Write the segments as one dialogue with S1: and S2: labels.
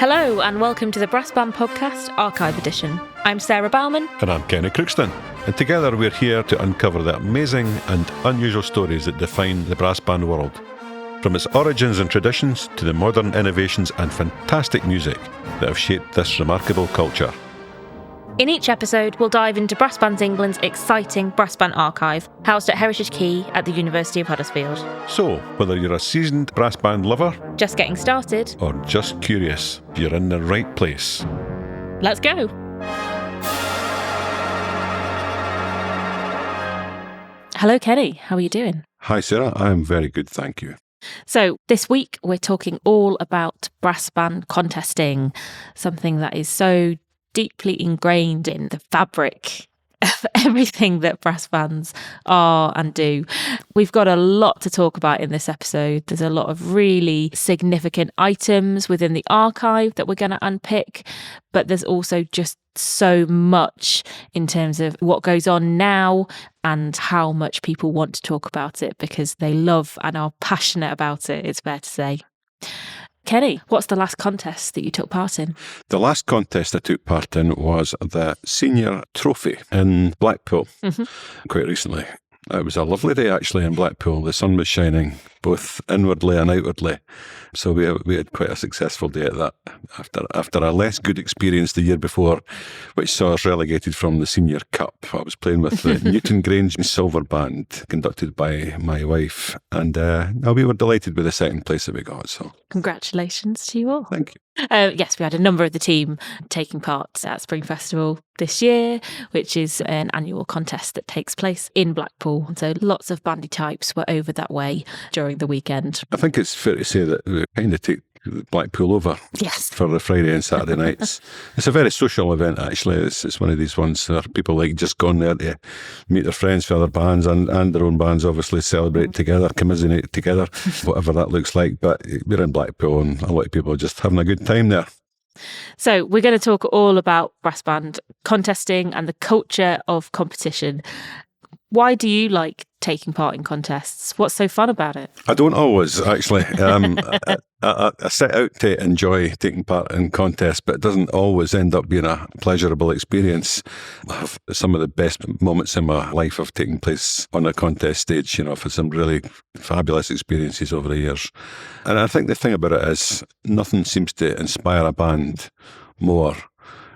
S1: Hello and welcome to the Brass Band Podcast Archive Edition. I'm Sarah Baumann.
S2: And I'm Kenny Crookston. And together we're here to uncover the amazing and unusual stories that define the brass band world. From its origins and traditions to the modern innovations and fantastic music that have shaped this remarkable culture.
S1: In each episode, we'll dive into Brass Bands England's exciting brass band archive, housed at Heritage Quay at the University of Huddersfield.
S2: So, whether you're a seasoned brass band lover,
S1: just getting started,
S2: or just curious, you're in the right place.
S1: Let's go! Hello, Kenny. How are you doing?
S2: Hi, Sarah. I'm very good, thank you.
S1: So this week, we're talking all about brass band contesting, something that is so deeply ingrained in the fabric of everything that brass bands are and do. We've got a lot to talk about in this episode. There's a lot of really significant items within the archive that we're going to unpick, but there's also just so much in terms of what goes on now and how much people want to talk about it because they love and are passionate about it, it's fair to say. Kenny, what's the last contest that you took part in?
S2: The last contest I took part in was the Senior Trophy in Blackpool, quite recently. It was a lovely day actually in Blackpool. The sun was shining both inwardly and outwardly. So we had quite a successful day at that after a less good experience the year before, which saw us relegated from the Senior Cup. I was playing with the Newton Grange Silver Band, conducted by my wife, and we were delighted with the second place that we got. So
S1: congratulations to you all.
S2: Thank you.
S1: Yes, we had a number of the team taking part at Spring Festival this year, which is an annual contest that takes place in Blackpool. So lots of bandy types were over that way during the weekend.
S2: I think it's fair to say that we kind of take Blackpool over for the Friday and Saturday nights. It's a very social event actually. It's one of these ones where people like just gone there to meet their friends for other bands and their own bands, obviously celebrate together, commiserate together, whatever that looks like. But we're in Blackpool and a lot of people are just having a good time there.
S1: So we're going to talk all about brass band contesting and the culture of competition. Why do you like taking part in contests? What's so fun about it?
S2: I don't always, actually. I set out to enjoy taking part in contests, but it doesn't always end up being a pleasurable experience. I have some of the best moments in my life have taken place on a contest stage. You know, I've had some really fabulous experiences over the years. And I think the thing about it is nothing seems to inspire a band more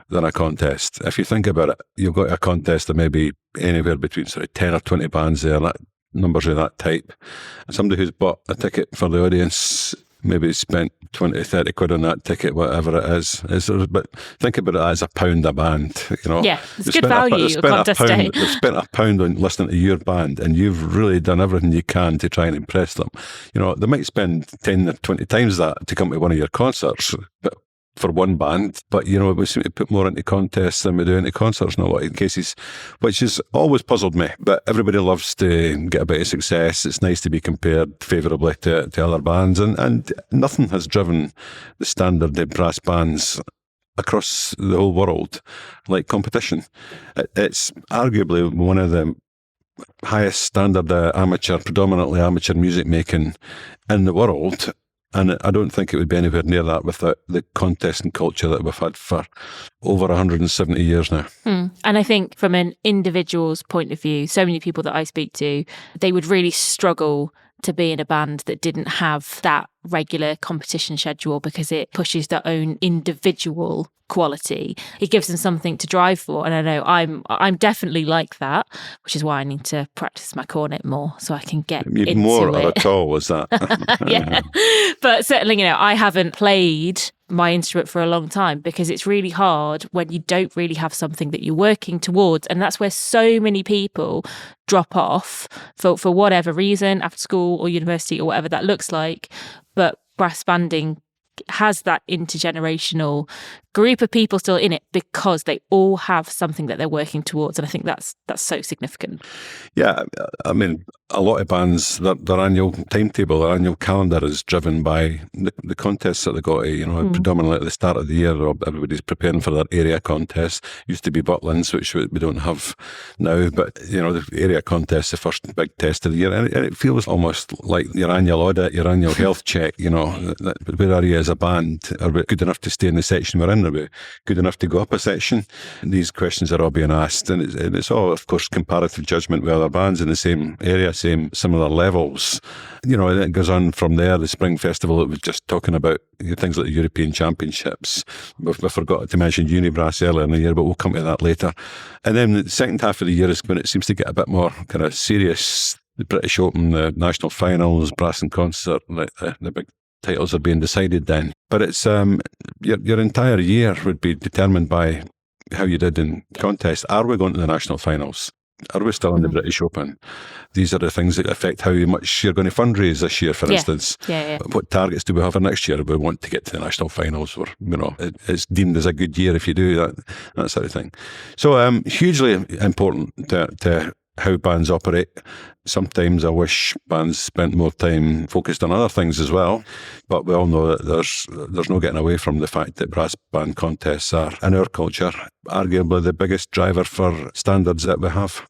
S2: than a contest. If you think about it, you've got a contest of maybe anywhere between sort of 10 or 20 bands there, numbers of that type. And somebody who's bought a ticket for the audience, maybe spent 20, 30 quid on that ticket, whatever it is. But think about it as £1 a band, you know.
S1: Yeah, it's good value, a contest day.
S2: They've spent £1 on listening to your band and you've really done everything you can to try and impress them. You know, they might spend 10 or 20 times that to come to one of your concerts, but for one band, but you know, we seem to put more into contests than we do into concerts in a lot of cases, which has always puzzled me. But everybody loves to get a bit of success. It's nice to be compared favourably to other bands, and nothing has driven the standard of brass bands across the whole world like competition. It's arguably one of the highest standard predominantly amateur music making in the world. And I don't think it would be anywhere near that without the contesting culture that we've had for over 170 years now.
S1: And I think from an individual's point of view, so many people that I speak to, they would really struggle to be in a band that didn't have that regular competition schedule because it pushes their own individual quality. It gives them something to drive for. And I know I'm definitely like that, which is why I need to practice my cornet more so I can get into
S2: more
S1: it.
S2: At all, is that?
S1: Yeah. But certainly, you know, I haven't played my instrument for a long time because it's really hard when you don't really have something that you're working towards. And that's where so many people drop off for whatever reason, after school or university or whatever that looks like. But brass banding has that intergenerational group of people still in it because they all have something that they're working towards, and I think that's so significant.
S2: Yeah, I mean, a lot of bands, their annual timetable, their annual calendar is driven by the contests that they go to, predominantly at the start of the year, everybody's preparing for their area contest. Used to be Butlins, which we don't have now, but, the area contest, the first big test of the year, and it feels almost like your annual audit, your annual health check, where are you as a band? Are we good enough to stay in the section we're in? Are we good enough to go up a section? These questions are all being asked, and it's all, of course, comparative judgment with other bands in the same area, same similar levels. And it goes on from there. The Spring Festival that was just talking about, things like the European Championships. We forgot to mention UniBrass earlier in the year, but we'll come to that later. And then the second half of the year is when it seems to get a bit more kind of serious. The British Open, the national finals, brass and concert, the big titles are being decided then. But it's your entire year would be determined by how you did in contest. Are we going to the national finals? Are we still in the British Open? These are the things that affect how much you're going to fundraise this year, for instance.
S1: Yeah.
S2: What targets do we have for next year? We want to get to the national finals, or, it's deemed as a good year if you do that sort of thing. So hugely important to how bands operate. Sometimes I wish bands spent more time focused on other things as well, but we all know that there's no getting away from the fact that brass band contests are, in our culture, arguably the biggest driver for standards that we have.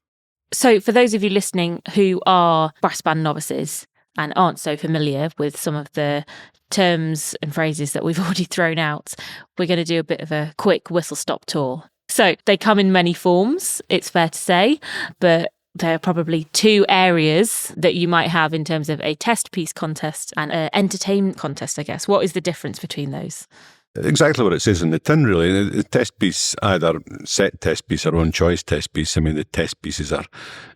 S1: So for those of you listening who are brass band novices and aren't so familiar with some of the terms and phrases that we've already thrown out, we're going to do a bit of a quick whistle-stop tour. So they come in many forms, it's fair to say, but there are probably two areas that you might have in terms of a test piece contest and an entertainment contest, I guess. What is the difference between those?
S2: Exactly what it says in the tin, really. The test piece, either set test piece or own choice test piece. I mean, the test pieces are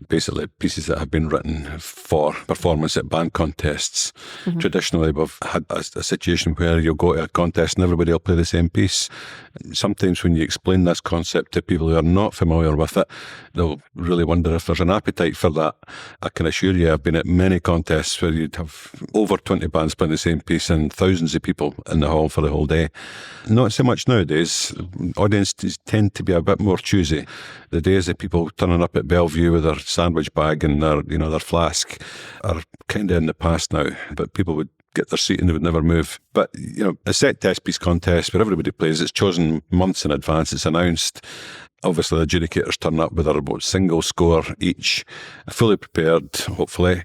S2: basically pieces that have been written for performance at band contests. Mm-hmm. Traditionally, we've had a situation where you'll go to a contest and everybody will play the same piece. Sometimes when you explain this concept to people who are not familiar with it, they'll really wonder if there's an appetite for that. I can assure you, I've been at many contests where you'd have over 20 bands playing the same piece and thousands of people in the hall for the whole day. Not so much nowadays. Audiences tend to be a bit more choosy. The days of people turning up at Bellevue with their sandwich bag and their flask are kind of in the past now. But people would get their seat and they would never move. But, a set test piece contest where everybody plays, it's chosen months in advance, it's announced. Obviously, the adjudicators turn up with their single score each, fully prepared, hopefully,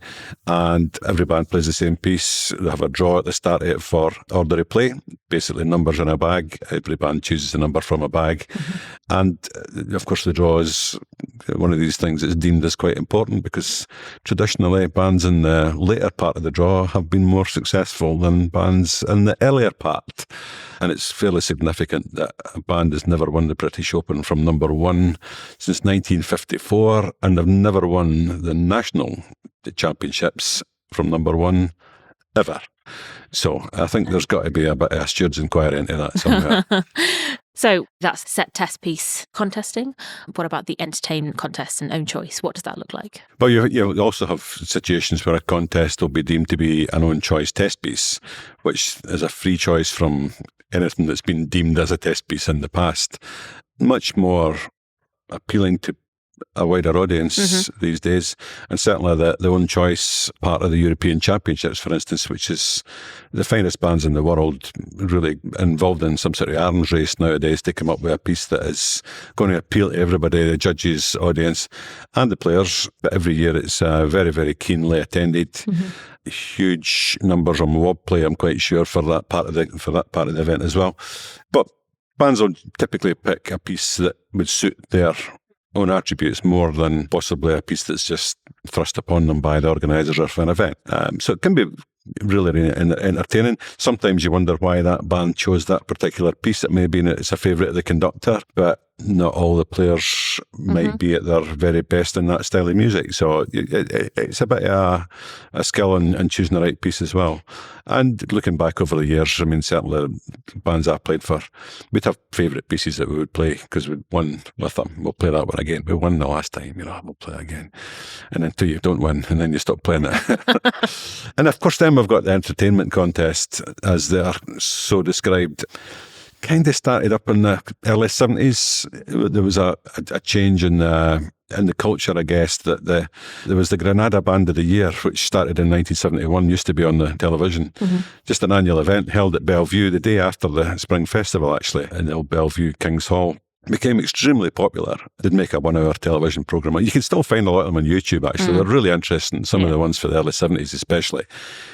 S2: and every band plays the same piece. They have a draw at the start of it for order of play, basically numbers in a bag. Every band chooses a number from a bag. Mm-hmm. And, of course, the draw is one of these things that's deemed as quite important because traditionally bands in the later part of the draw have been more successful than bands in the earlier part. And it's fairly significant that a band has never won the British Open from number one since 1954, and they've never won the national championships from number one ever. So I think there's got to be a bit of a steward's inquiry into that somewhere.
S1: So that's set test piece contesting. What about the entertainment contest and own choice? What does that look like?
S2: Well, you also have situations where a contest will be deemed to be an own choice test piece, which is a free choice from anything that's been deemed as a test piece in the past. Much more appealing to a wider audience these days, and certainly the own choice part of the European Championships, for instance, which is the finest bands in the world really involved in some sort of arms race nowadays to come up with a piece that is going to appeal to everybody, the judges, audience and the players. But every year it's very, very keenly attended. Huge numbers on WOB play, I'm quite sure, for that part of the event as well. But bands will typically pick a piece that would suit their own attributes more than possibly a piece that's just thrust upon them by the organisers of an event. So it can be really entertaining. Sometimes you wonder why that band chose that particular piece. It may be it's a favourite of the conductor, but not all the players might be at their very best in that style of music. So it's a bit of a skill in choosing the right piece as well. And looking back over the years, I mean, certainly the bands I played for, we'd have favourite pieces that we would play because we'd won with them. We'll play that one again. We won the last time, we'll play it again. And then until you don't win, and then you stop playing it. And of course, then we've got the entertainment contest, as they are so described. kind of started up in the early 70s. There was a change in the culture, I guess, that there was the Granada Band of the Year, which started in 1971, used to be on the television. Just an annual event held at Bellevue the day after the Spring Festival, actually, in the old Bellevue King's Hall. Became extremely popular. Did make a 1 hour television programme. You can still find a lot of them on YouTube, actually. They're really interesting. Some of the ones for the early 70s especially.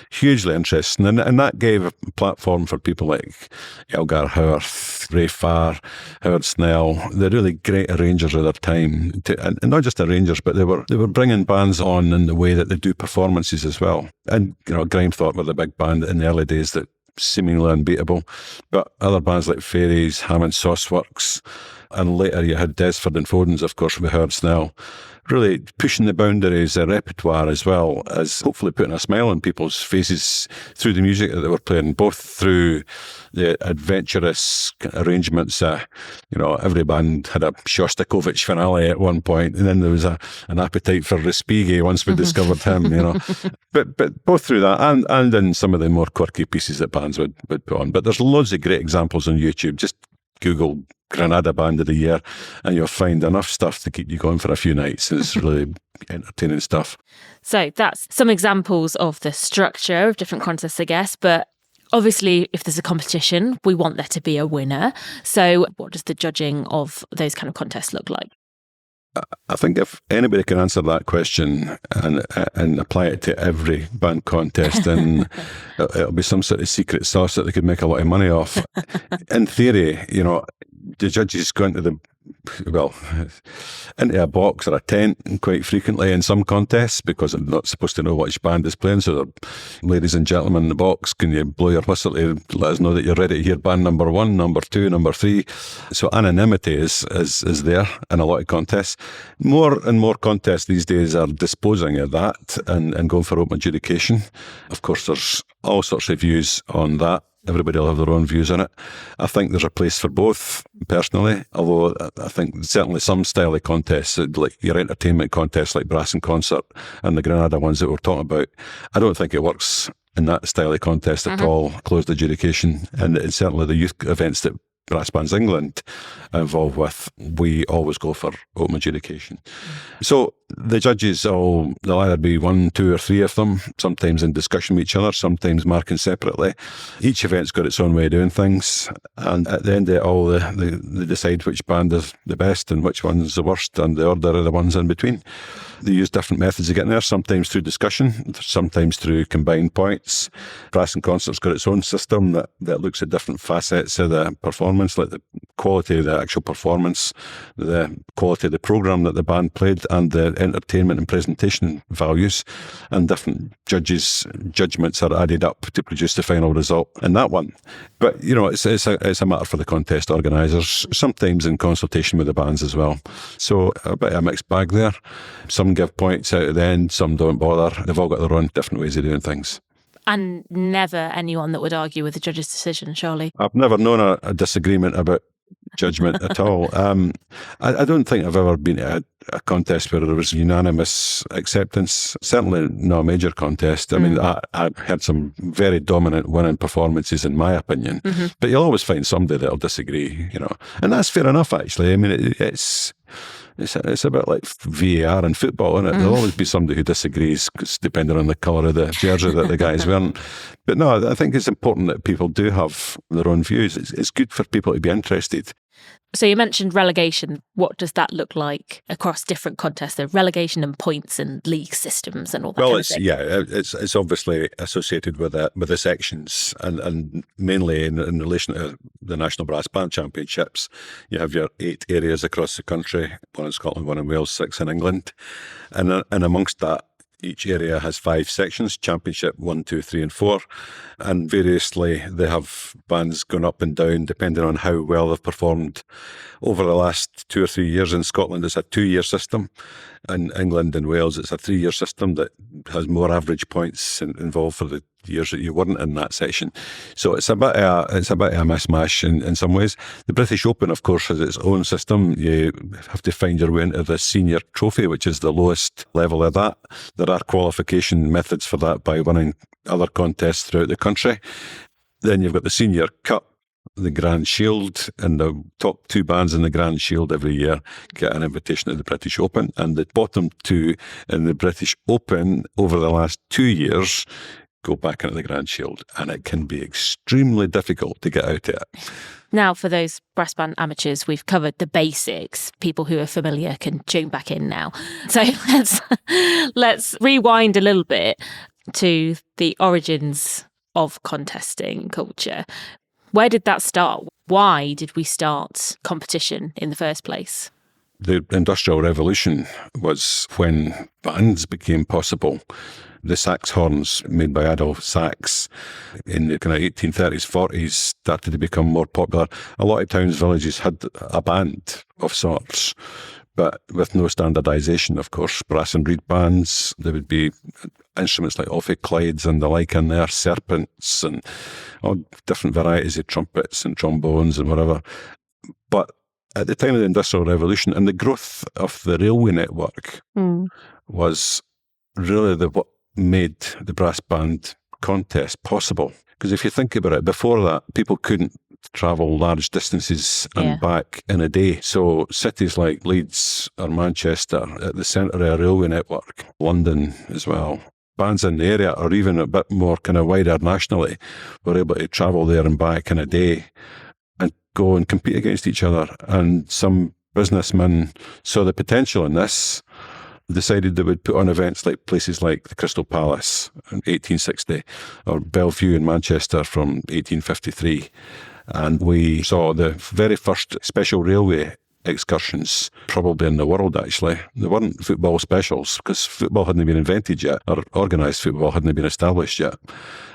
S2: Hugely interesting. And that gave a platform for people like Elgar Howarth, Ray Farr, Howard Snell, the really great arrangers of their time. And not just arrangers, but they were bringing bands on in the way that they do performances as well. And, Grimethorpe were the big band in the early days that seemingly unbeatable. But other bands like Fairies, Hammond Sauceworks, and later you had Desford and Foden's, of course, with Howard Snell, really pushing the boundaries of repertoire as well as hopefully putting a smile on people's faces through the music that they were playing, both through the adventurous arrangements. Every band had a Shostakovich finale at one point, and then there was an appetite for Respighi once we discovered him, But both through that and in some of the more quirky pieces that bands would put on. But there's loads of great examples on YouTube. Just Google Granada Band of the Year and you'll find enough stuff to keep you going for a few nights. It's really entertaining stuff.
S1: So that's some examples of the structure of different contests, I guess. But obviously, if there's a competition, we want there to be a winner. So what does the judging of those kind of contests look like?
S2: I think if anybody can answer that question and apply it to every band contest, then it'll be some sort of secret sauce that they could make a lot of money off. In theory, the judges go into a box or a tent quite frequently in some contests because I'm not supposed to know which band is playing. So, ladies and gentlemen in the box, can you blow your whistle to let us know that you're ready to hear band number 1, number 2, number 3? So anonymity is there in a lot of contests. More and more contests these days are disposing of that and going for open adjudication. Of course, there's all sorts of views on that. Everybody will have their own views on it. I think there's a place for both, personally, although I think certainly some style of contests, like your entertainment contests like Brass and Concert and the Granada ones that we're talking about, I don't think it works in that style of contest at all, closed adjudication. And it's certainly the youth events that Brass Bands England are involved with, we always go for open adjudication. So the judges, there'll either be 1, 2 or 3 of them, sometimes in discussion with each other, sometimes marking separately. Each event's got its own way of doing things, and at the end of it all, they decide which band is the best and which one's the worst, and the order of the ones in between. They use different methods of getting there, sometimes through discussion, sometimes through combined points. Brass and Concert's got its own system that looks at different facets of the performance, like the quality of the actual performance, the quality of the programme that the band played, and the entertainment and presentation values, and different judgments are added up to produce the final result in that one. But, it's a matter for the contest organisers, sometimes in consultation with the bands as well. So a bit of a mixed bag there. Some give points out at the end, some don't bother. They've all got their own different ways of doing things.
S1: And never anyone that would argue with the judge's decision, surely?
S2: I've never known a disagreement about judgment at all. I don't think I've ever been at a contest where there was unanimous acceptance. Certainly not a major contest. I mean, I had some very dominant winning performances in my opinion, but you'll always find somebody that'll disagree, and that's fair enough actually. I mean, it's a bit like VAR in football, isn't it? There'll always be somebody who disagrees, depending on the colour of the jersey that the guy's wearing. But no, I think it's important that people do have their own views. It's good for people to be interested.
S1: So you mentioned relegation. What does that look like across different contests? So relegation and points and league systems and all that kind of thing.
S2: It's obviously associated with the sections and mainly in relation to the National Brass Band Championships. You have your 8 areas across the country, 1 in Scotland, 1 in Wales, 6 in England. And amongst that, each area has 5 sections, Championship 1, 2, 3 and 4. And variously, they have bands going up and down depending on how well they've performed over the last 2 or 3 years. In Scotland, it's a 2-year system. In England and Wales, it's a 3-year system that has more average points involved for the years that you weren't in that section. So it's a bit of a mishmash in some ways. The British Open, of course, has its own system. You have to find your way into the senior trophy, which is the lowest level of that. There are qualification methods for that by winning other contests throughout the country. Then you've got the Senior Cup, the Grand Shield, and the top 2 bands in the Grand Shield every year get an invitation to the British Open, and the bottom 2 in the British Open over the last 2 years go back into the Grand Shield, and it can be extremely difficult to get out of it.
S1: Now, for those brass band amateurs, we've covered the basics. People who are familiar can tune back in now. So let's rewind a little bit to the origins of contesting culture. Where did that start? Why did we start competition in the first place?
S2: The Industrial Revolution was when bands became possible. The sax horns made by Adolf Sax in the kind of 1830s, 40s started to become more popular. A lot of towns, villages had a band of sorts, but with no standardisation, of course. Brass and reed bands, there would be instruments like ophicleides and the like in there, serpents and all different varieties of trumpets and trombones and whatever. But at the time of the Industrial Revolution and the growth of the railway network was really what made the brass band contest possible. Because if you think about it, before that, people couldn't travel large distances and back in a day. So cities like Leeds or Manchester, at the centre of a railway network, London as well, bands in the area, or even a bit more kind of wider nationally, were able to travel there and back in a day and go and compete against each other. And some businessmen saw the potential in this, decided they would put on events like places like the Crystal Palace in 1860 or Bellevue in Manchester from 1853. And we saw the very first special railway excursions, probably in the world actually. They weren't football specials because football hadn't been invented yet, or organised football hadn't been established yet.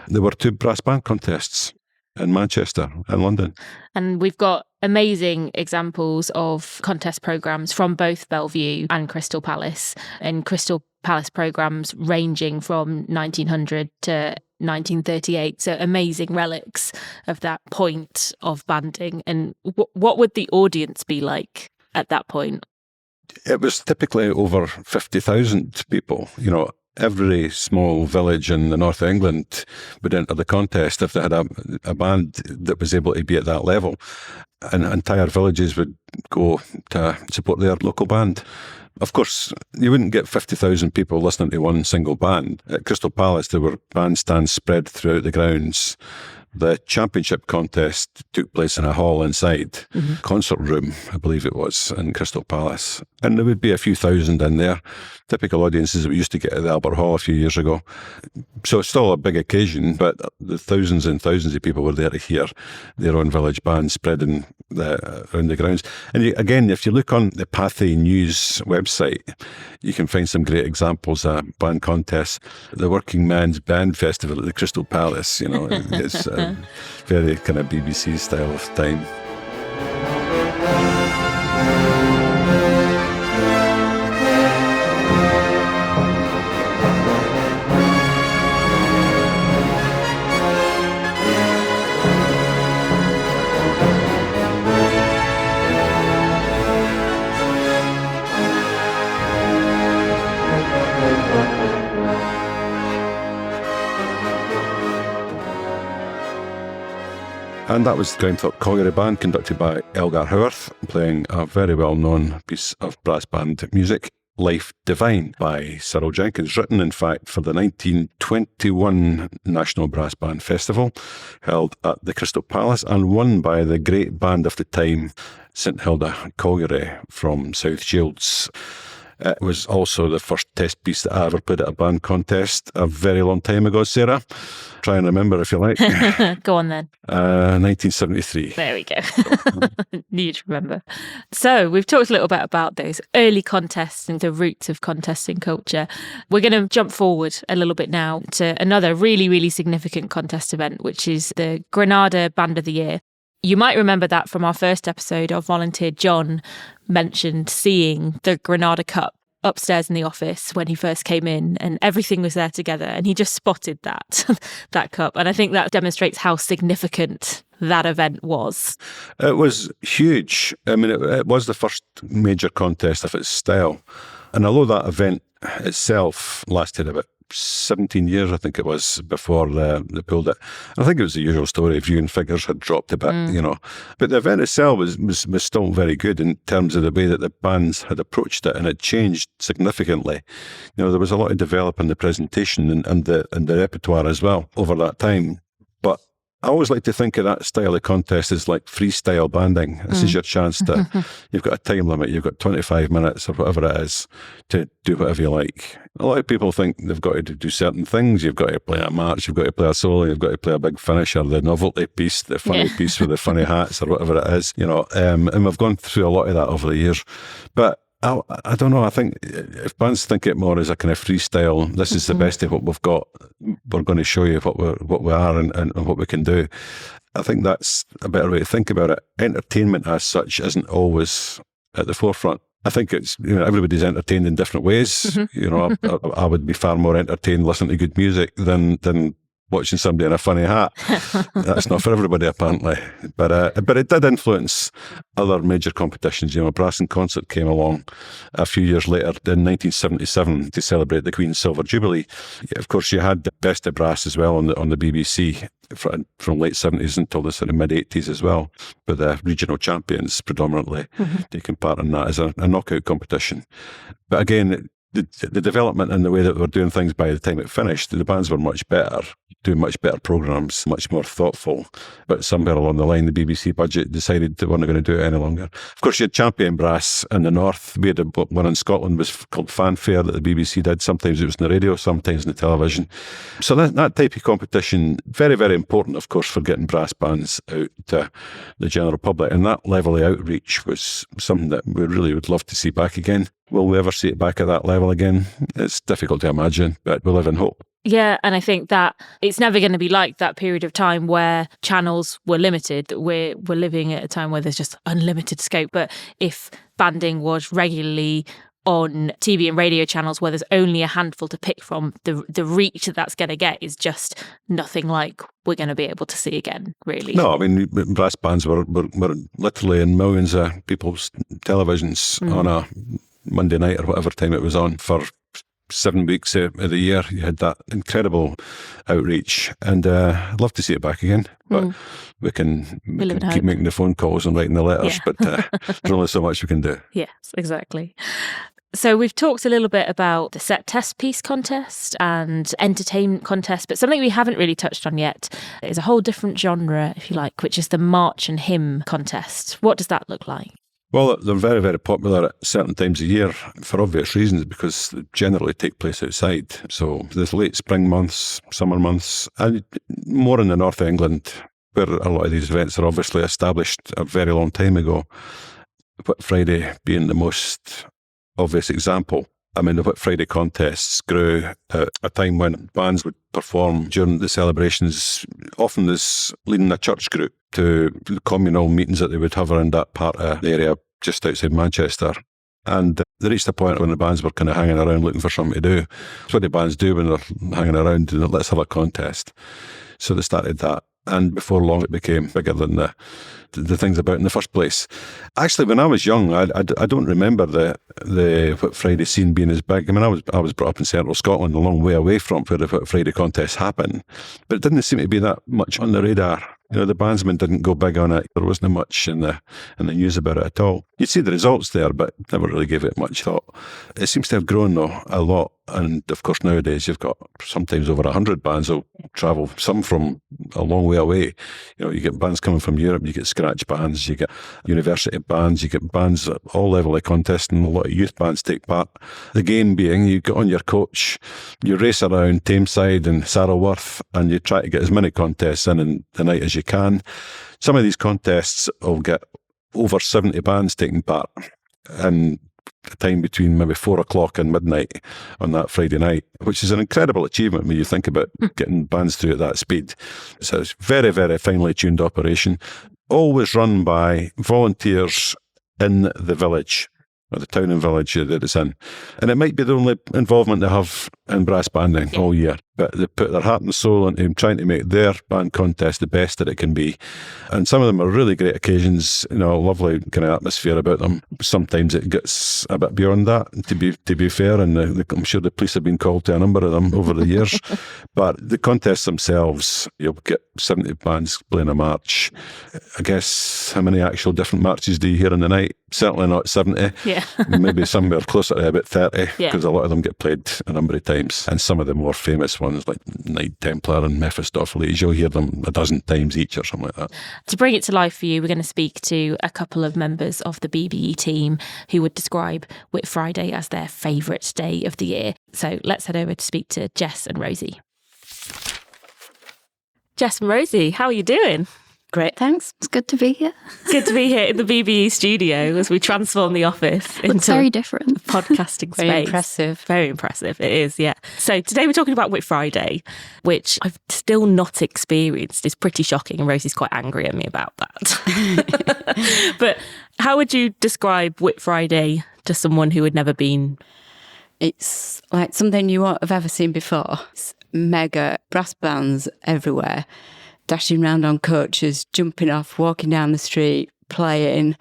S2: There were 2 brass band contests in Manchester and London.
S1: And we've got amazing examples of contest programmes from both Bellevue and Crystal Palace, and Crystal Palace programmes ranging from 1900 to 1938. So amazing relics of that point of banding. And what would the audience be like at that point?
S2: It was typically over 50,000 people. You know, every small village in the north of England would enter the contest if they had a band that was able to be at that level. And entire villages would go to support their local band. Of course, you wouldn't get 50,000 people listening to one single band. At Crystal Palace, there were bandstands spread throughout the grounds. The championship contest took place in a hall inside, concert room, I believe it was, in Crystal Palace. And there would be a few thousand in there, typical audiences that we used to get at the Albert Hall a few years ago. So it's still a big occasion, but the thousands and thousands of people were there to hear their own village band spreading around the grounds. And again, if you look on the Pathy News website, you can find some great examples of band contests. The Working Men's Band Festival at the Crystal Palace, you know, it's very kind of BBC style of time. And that was the Grimthorpe Colliery Band, conducted by Elgar Howarth, playing a very well-known piece of brass band music, Life Divine, by Cyril Jenkins, written, in fact, for the 1921 National Brass Band Festival, held at the Crystal Palace, and won by the great band of the time, St Hilda Colliery from South Shields. It was also the first test piece that I ever played at a band contest a very long time ago, Sarah. Try and remember if you like.
S1: Go on then.
S2: 1973.
S1: There we go. Need to remember. So we've talked a little bit about those early contests and the roots of contesting culture. We're going to jump forward a little bit now to another really, really significant contest event, which is the Granada Band of the Year. You might remember that from our first episode, our volunteer John mentioned seeing the Granada Cup upstairs in the office when he first came in, and everything was there together, and he just spotted that cup. And I think that demonstrates how significant that event was. It
S2: was huge. I mean, it was the first major contest of its style. And although that event itself lasted about 17 years, I think it was, before they pulled it. And I think it was the usual story. Viewing figures had dropped a bit, But the event itself was still very good in terms of the way that the bands had approached it, and it changed significantly. There was a lot of developing the presentation and the repertoire as well over that time. But I always like to think of that style of contest as like freestyle banding. This is your chance to, you've got a time limit, you've got 25 minutes or whatever it is to do whatever you like. A lot of people think they've got to do certain things. You've got to play a march, you've got to play a solo, you've got to play a big finish or the novelty piece, the funny piece with the funny hats or whatever it is, and we've gone through a lot of that over the years. But I don't know. I think if bands think it more as a kind of freestyle, this is the best of what we've got. We're going to show you what we are and what we can do. I think that's a better way to think about it. Entertainment as such isn't always at the forefront. I think it's, everybody's entertained in different ways. I would be far more entertained listening to good music than watching somebody in a funny hat. That's not for everybody, apparently. But it did influence other major competitions. Brass and Concert came along a few years later in 1977 to celebrate the Queen's Silver Jubilee. Of course, you had the Best of Brass as well on the BBC from late 70s until the sort of mid-80s as well, with the regional champions predominantly taking part in that as a knockout competition. But again, the development and the way that we were doing things by the time it finished, the bands were much better, doing much better programmes, much more thoughtful. But somewhere along the line, the BBC budget decided they weren't going to do it any longer. Of course, you had champion brass in the north. We had one in Scotland was called Fanfare that the BBC did. Sometimes it was in the radio, sometimes in the television. So that type of competition, very, very important, of course, for getting brass bands out to the general public. And that level of outreach was something that we really would love to see back again. Will we ever see it back at that level again? It's difficult to imagine, but we live in hope.
S1: Yeah, and I think that it's never going to be like that period of time where channels were limited. We're living at a time where there's just unlimited scope. But if banding was regularly on TV and radio channels where there's only a handful to pick from, the reach that's going to get is just nothing like we're going to be able to see again, really.
S2: No, I mean, brass bands were literally in millions of people's televisions on a Monday night or whatever time it was on for 7 weeks of the year. You had that incredible outreach, and I'd love to see it back again. But we can keep making the phone calls and writing the letters, but there's only so much we can do.
S1: Yes, exactly. So we've talked a little bit about the set test piece contest and entertainment contest, but something we haven't really touched on yet is a whole different genre, if you like, which is the march and hymn contest. What does that look like?
S2: Well, they're very, very popular at certain times of year for obvious reasons, because they generally take place outside. So there's late spring months, summer months, and more in the north of England, where a lot of these events are obviously established a very long time ago. Whit Friday being the most obvious example. I mean, the Whit Friday contests grew at a time when bands would perform during the celebrations, often as leading a church group to the communal meetings that they would have around that part of the area just outside Manchester. And they reached a point when the bands were kind of hanging around looking for something to do. That's what the bands do when they're hanging around, and let's have a contest. So they started that. And before long, it became bigger than the things about in the first place. Actually, when I was young, I don't remember the Whit Friday scene being as big. I mean, I was brought up in central Scotland, a long way away from where the Whit Friday contests happen, but it didn't seem to be that much on the radar. The bandsmen didn't go big on it. There wasn't much in the news about it at all. You'd see the results there, but never really gave it much thought. It seems to have grown, though, a lot. And, of course, nowadays you've got sometimes over 100 bands will travel, some from a long way away. You get bands coming from Europe, you get scratch bands, you get university bands, you get bands at all level of contesting, a lot of youth bands take part. The game being, you get on your coach, you race around Tameside and Saddleworth, and you try to get as many contests in the night as you can. Some of these contests will get over 70 bands taking part, and a time between maybe 4 o'clock and midnight on that Friday night, which is an incredible achievement when you think about getting bands through at that speed. So it's very, very finely tuned operation, always run by volunteers in the village, or the town and village that it's in. And it might be the only involvement they have in brass banding all year, but they put their heart and soul into trying to make their band contest the best that it can be. And some of them are really great occasions, you know, lovely kind of atmosphere about them. Sometimes it gets a bit beyond that, to be fair, and I'm sure the police have been called to a number of them over the years. But the contests themselves, you'll get 70 bands playing a march. I guess, how many actual different marches do you hear in the night? Certainly not 70.
S1: Yeah.
S2: Maybe somewhere closer to about 30,
S1: Yeah.
S2: because a lot of them get played a number of times. And some of the more famous ones, like Knight Templar and Mephistopheles, you'll hear them a dozen times each or something like that.
S1: To bring it to life for you, we're going to speak to a couple of members of the BBE team who would describe Whit Friday as their favourite day of the year. So let's head over to speak to Jess and Rosie. Jess and Rosie, how are you doing?
S3: Great, thanks. It's good to be here.
S1: Good to be here in the BBE studio as we transform the office into
S3: very different
S1: a podcasting space.
S3: Very impressive.
S1: Very impressive. It is, yeah. So today we're talking about Whit Friday, which I've still not experienced. It's pretty shocking, and Rosie's quite angry at me about that. But how would you describe Whit Friday to someone who had never been?
S3: It's like something you won't have ever seen before. It's mega brass bands everywhere, dashing around on coaches, jumping off, walking down the street, playing,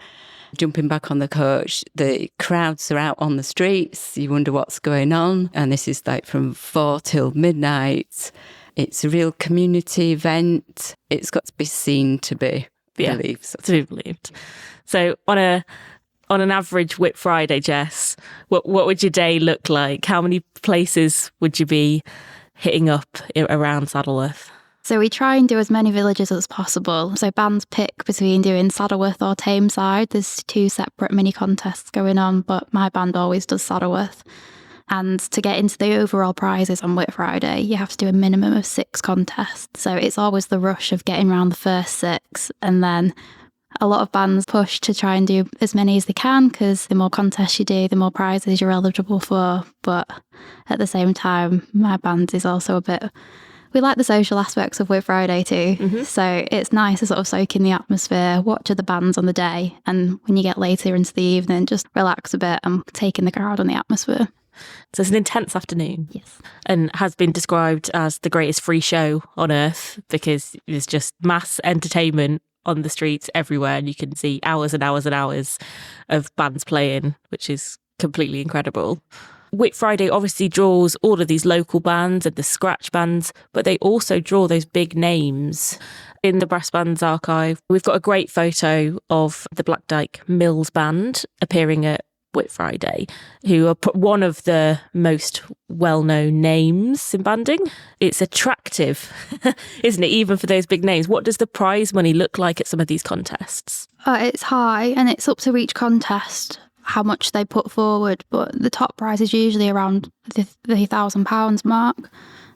S3: jumping back on the coach. The crowds are out on the streets. You wonder what's going on. And this is like from 4 till midnight. It's a real community event. It's got to be seen to be believed.
S1: To be believed. So on an average Whit Friday, Jess, what would your day look like? How many places would you be hitting up around Saddleworth?
S4: So we try and do as many villages as possible. So bands pick between doing Saddleworth or Tameside. There's 2 separate mini contests going on, but my band always does Saddleworth. And to get into the overall prizes on Whit Friday, you have to do a minimum of 6 contests. So it's always the rush of getting around the first 6. And then a lot of bands push to try and do as many as they can, because the more contests you do, the more prizes you're eligible for. But at the same time, my band is also a bit... We like the social aspects of Whit Friday too. Mm-hmm. So it's nice to sort of soak in the atmosphere, watch other bands on the day, and when you get later into the evening, just relax a bit and take in the crowd and the atmosphere.
S1: So it's an intense afternoon.
S4: Yes.
S1: And has been described as the greatest free show on earth, because there's just mass entertainment on the streets everywhere, and you can see hours and hours and hours of bands playing, which is completely incredible. Whit Friday obviously draws all of these local bands and the scratch bands, but they also draw those big names. In the Brass Bands archive, we've got a great photo of the Black Dyke Mills Band appearing at Whit Friday, who are one of the most well-known names in banding. It's attractive, isn't it, even for those big names? What does the prize money look like at some of these contests?
S4: It's high, and it's up to each contest how much they put forward, but the top prize is usually around the £1,000 mark.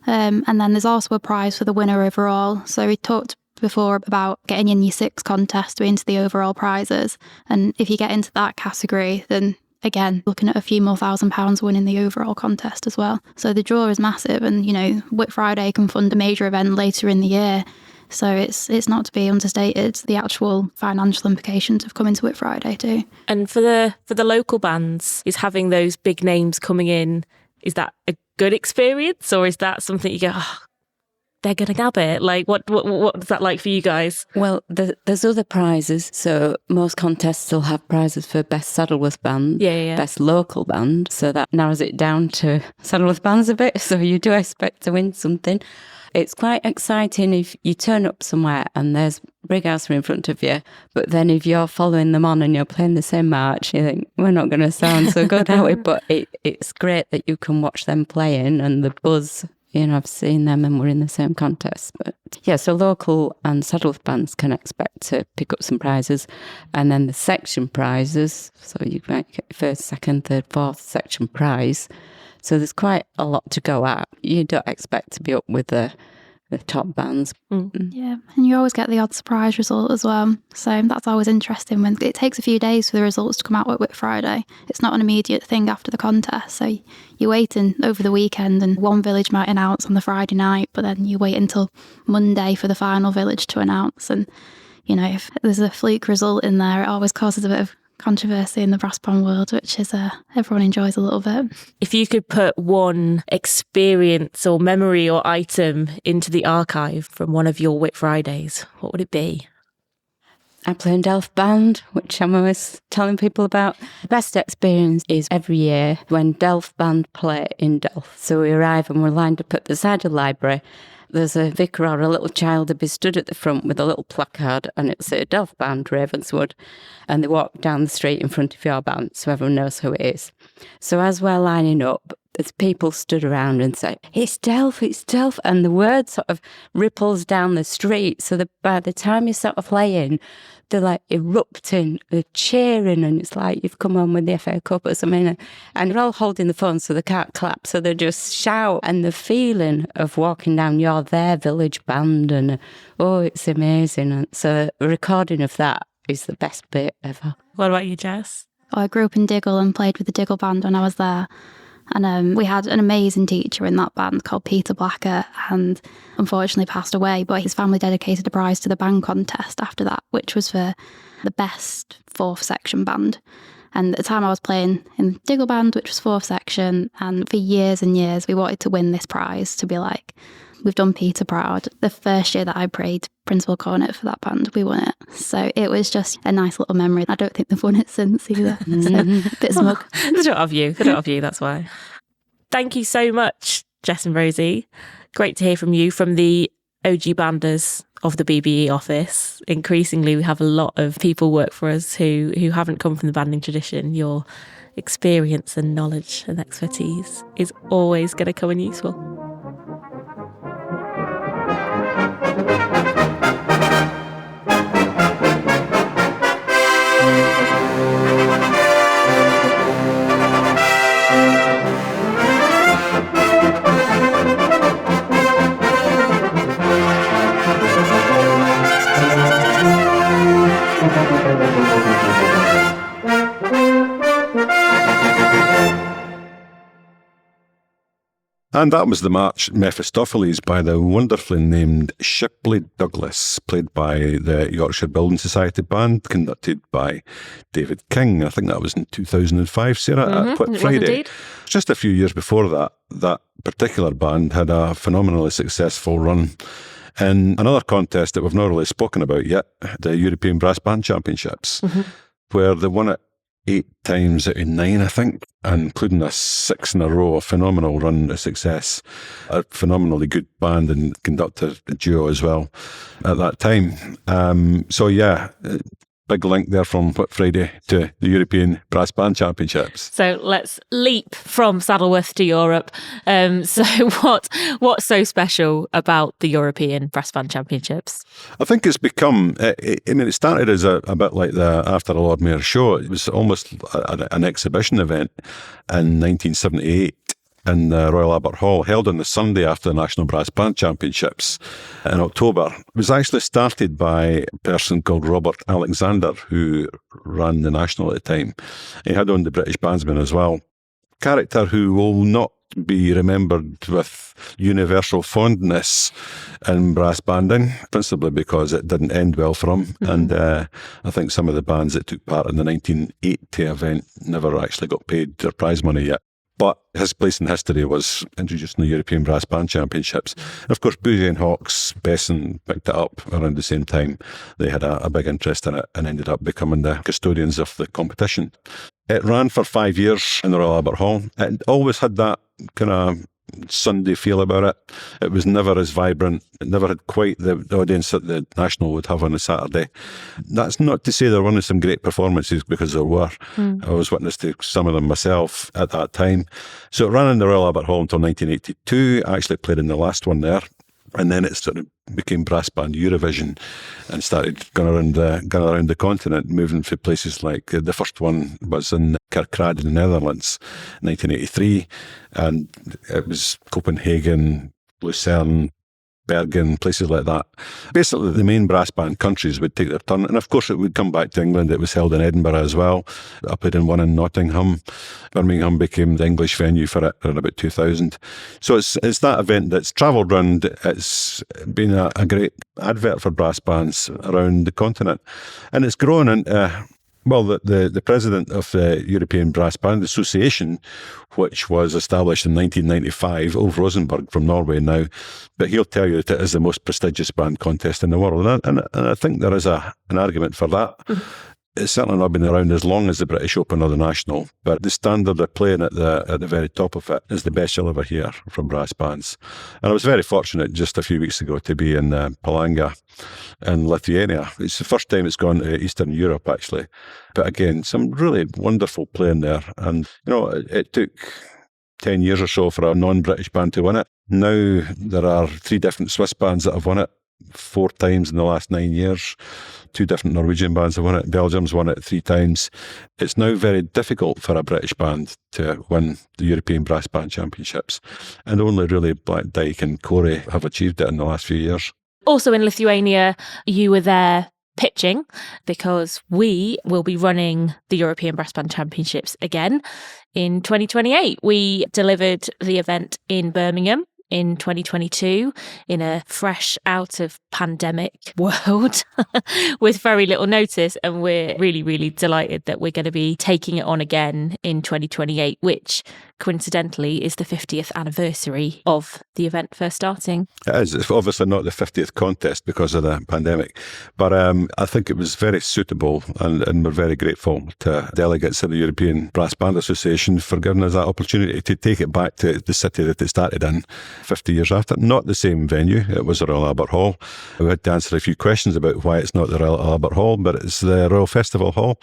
S4: And then there's also a prize for the winner overall. So we talked before about getting in your 6 contests to into the overall prizes. And if you get into that category, then again, looking at a few more £1,000 winning the overall contest as well. So the draw is massive, and, you know, Whit Friday can fund a major event later in the year. So it's not to be understated, the actual financial implications of coming to Whit Friday too.
S1: And for the local bands, is having those big names coming in, is that a good experience, or is that something you go, oh, they're going to nab it? Like, what's that like for you guys?
S3: Well, there's other prizes. So most contests still have prizes for best Saddleworth band, best local band. So that narrows it down to Saddleworth bands a bit. So you do expect to win something. It's quite exciting if you turn up somewhere and there's Brighouse in front of you, but then if you're following them on and you're playing the same march, you think, we're not going to sound so good, are we? But it's great that you can watch them playing and the buzz. You know, I've seen them and we're in the same contest. But yeah, so local and Saddleworth bands can expect to pick up some prizes. And then the section prizes, so you might get first, second, third, fourth section prize. So there's quite a lot to go at. You don't expect to be up with the top bands.
S4: Mm. Yeah, and you always get the odd surprise result as well. So that's always interesting when it takes a few days for the results to come out at Whit Friday. It's not an immediate thing after the contest. So you're waiting over the weekend, and one village might announce on the Friday night, but then you wait until Monday for the final village to announce. And, you know, if there's a fluke result in there, it always causes a bit of controversy in the brass band world, which is everyone enjoys a little bit.
S1: If you could put one experience or memory or item into the archive from one of your Whit Fridays, what would it be?
S3: I play in Delft Band, which I'm always telling people about. The best experience is every year when Delft Band play in Delft. So we arrive and we're lined up at the side of the library. There's a vicar or a little child to be stood at the front with a little placard, and it'll say Delft Band, Ravenswood. And they walk down the street in front of your band so everyone knows who it is. So as we're lining up, there's people stood around and say, it's Delft, it's Delft. And the word sort of ripples down the street. So that by the time you're sort of playing, they're like erupting, they're cheering, and it's like you've come on with the FA Cup or something. And they're all holding the phone so they can't clap. So they just shout. And the feeling of walking down your their village band, and it's amazing. And so a recording of that is the best bit ever.
S1: What about you, Jess?
S4: I grew up in Diggle and played with the Diggle band when I was there. And we had an amazing teacher in that band called Peter Blacker, and unfortunately passed away, but his family dedicated a prize to the band contest after that, which was for the best fourth section band. And at the time I was playing in Diggle band, which was fourth section, and for years and years we wanted to win this prize, to be like, we've done Peter proud. The first year that I played principal cornet for that band, we won it. So it was just a nice little memory. I don't think they've won it since either. So a bit smug.
S1: Good of you, that's why. Thank you so much, Jess and Rosie. Great to hear from you, from the OG banders of the BBE office. Increasingly, we have a lot of people work for us who haven't come from the banding tradition. Your experience and knowledge and expertise is always going to come in useful.
S2: And that was the march Mephistopheles by the wonderfully named Shipley Douglas, played by the Yorkshire Building Society Band, conducted by David King. I think that was in 2005, Sarah, at Whit Friday. Just a few years before that, that particular band had a phenomenally successful run in another contest that we've not really spoken about yet, the European Brass Band Championships, where they won it 8 times out of 9, I think, and including a 6 in a row, a phenomenal run of success. A phenomenally good band and conductor duo as well at that time. Big link there from Whit Friday to the European Brass Band Championships.
S1: So let's leap from Saddleworth to Europe. So what's so special about the European Brass Band Championships?
S2: I think it's become, it started as a bit like the After a Lord Mayor's Show. It was almost an exhibition event in 1978. In the Royal Albert Hall, held on the Sunday after the National Brass Band Championships in October. It was actually started by a person called Robert Alexander, who ran the National at the time. He had owned the British Bandsman as well. Character who will not be remembered with universal fondness in brass banding, principally because it didn't end well for him. And I think some of the bands that took part in the 1980 event never actually got paid their prize money yet. But his place in history was introducing the European Brass Band Championships. And of course, Boozy and Hawkes, Besson picked it up around the same time. They had a big interest in it and ended up becoming the custodians of the competition. It ran for 5 years in the Royal Albert Hall. It always had that kind of Sunday feel about it. It was never as vibrant. It never had quite the audience that the National would have on a Saturday. That's not to say there weren't some great performances, because there were. I was witness to some of them myself at that time. So it ran in the Royal Albert Hall until 1982. I actually played in the last one there. And then it sort of became Brass Band Eurovision and started going around the continent, moving to places like, the first one was in Kerkrade in the Netherlands, 1983, and it was Copenhagen, Lucerne, Bergen, places like that. Basically, the main brass band countries would take their turn, and of course it would come back to England. It was held in Edinburgh as well. I played in one in Nottingham. Birmingham became the English venue for it in about 2000. So it's that event that's travelled round. It's been a great advert for brass bands around the continent, and it's grown into Well, the president of the European Brass Band Association, which was established in 1995, Ulf Rosenberg from Norway now, but he'll tell you that it is the most prestigious band contest in the world. And I think there is an argument for that. It's certainly not been around as long as the British Open or the National, but the standard of playing at the very top of it is the best you'll ever hear from brass bands. And I was very fortunate just a few weeks ago to be in Palanga in Lithuania. It's the first time it's gone to Eastern Europe, actually. But again, some really wonderful playing there. And, it took 10 years or so for a non-British band to win it. Now there are 3 different Swiss bands that have won it 4 times in the last 9 years. 2 different Norwegian bands have won it. Belgium's won it 3 times. It's now very difficult for a British band to win the European Brass Band Championships. And only really Black Dyke and Corey have achieved it in the last few years.
S1: Also in Lithuania, you were there pitching because we will be running the European Brass Band Championships again in 2028. We delivered the event in Birmingham in 2022 in a fresh out of pandemic world with very little notice, and we're really, really delighted that we're going to be taking it on again in 2028, which coincidentally is the 50th anniversary of the event first starting.
S2: It is. It's obviously not the 50th contest because of the pandemic, but I think it was very suitable, and we're very grateful to delegates of the European Brass Band Association for giving us that opportunity to take it back to the city that it started in 50 years after. Not the same venue. It was the Royal Albert Hall. We had to answer a few questions about why it's not the Royal Albert Hall, but it's the Royal Festival Hall,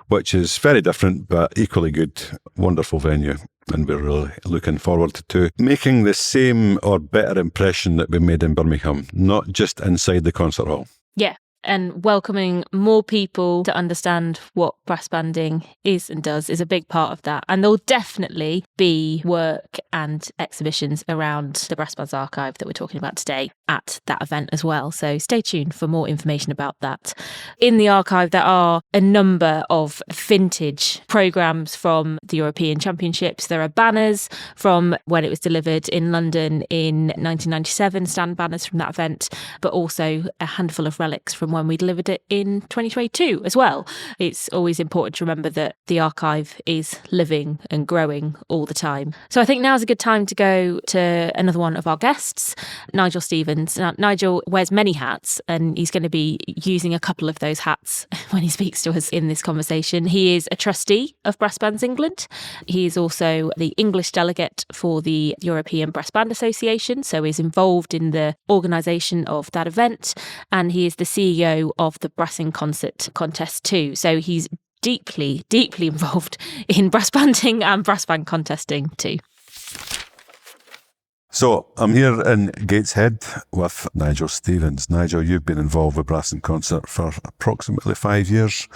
S2: which is very different but equally good. Wonderful venue. And we're really looking forward to making the same or better impression that we made in Birmingham, not just inside the concert hall.
S1: Yeah. And welcoming more people to understand what brass banding is and does is a big part of that. And there'll definitely be work and exhibitions around the Brass Bands archive that we're talking about today at that event as well. So stay tuned for more information about that. In the archive, there are a number of vintage programmes from the European Championships. There are banners from when it was delivered in London in 1997, stand banners from that event, but also a handful of relics from when we delivered it in 2022 as well. It's always important to remember that the archive is living and growing all the time. So I think now's a good time to go to another one of our guests, Nigel Stevens. Now, Nigel wears many hats, and he's going to be using a couple of those hats when he speaks to us in this conversation. He is a trustee of Brass Bands England. He is also the English delegate for the European Brass Band Association, so he's involved in the organisation of that event, and he is the CEO of the Brass in Concert contest too. So he's deeply, deeply involved in brass banding and brass band contesting too.
S2: So I'm here in Gateshead with Nigel Stevens. Nigel, you've been involved with Brass in Concert for approximately 5 years.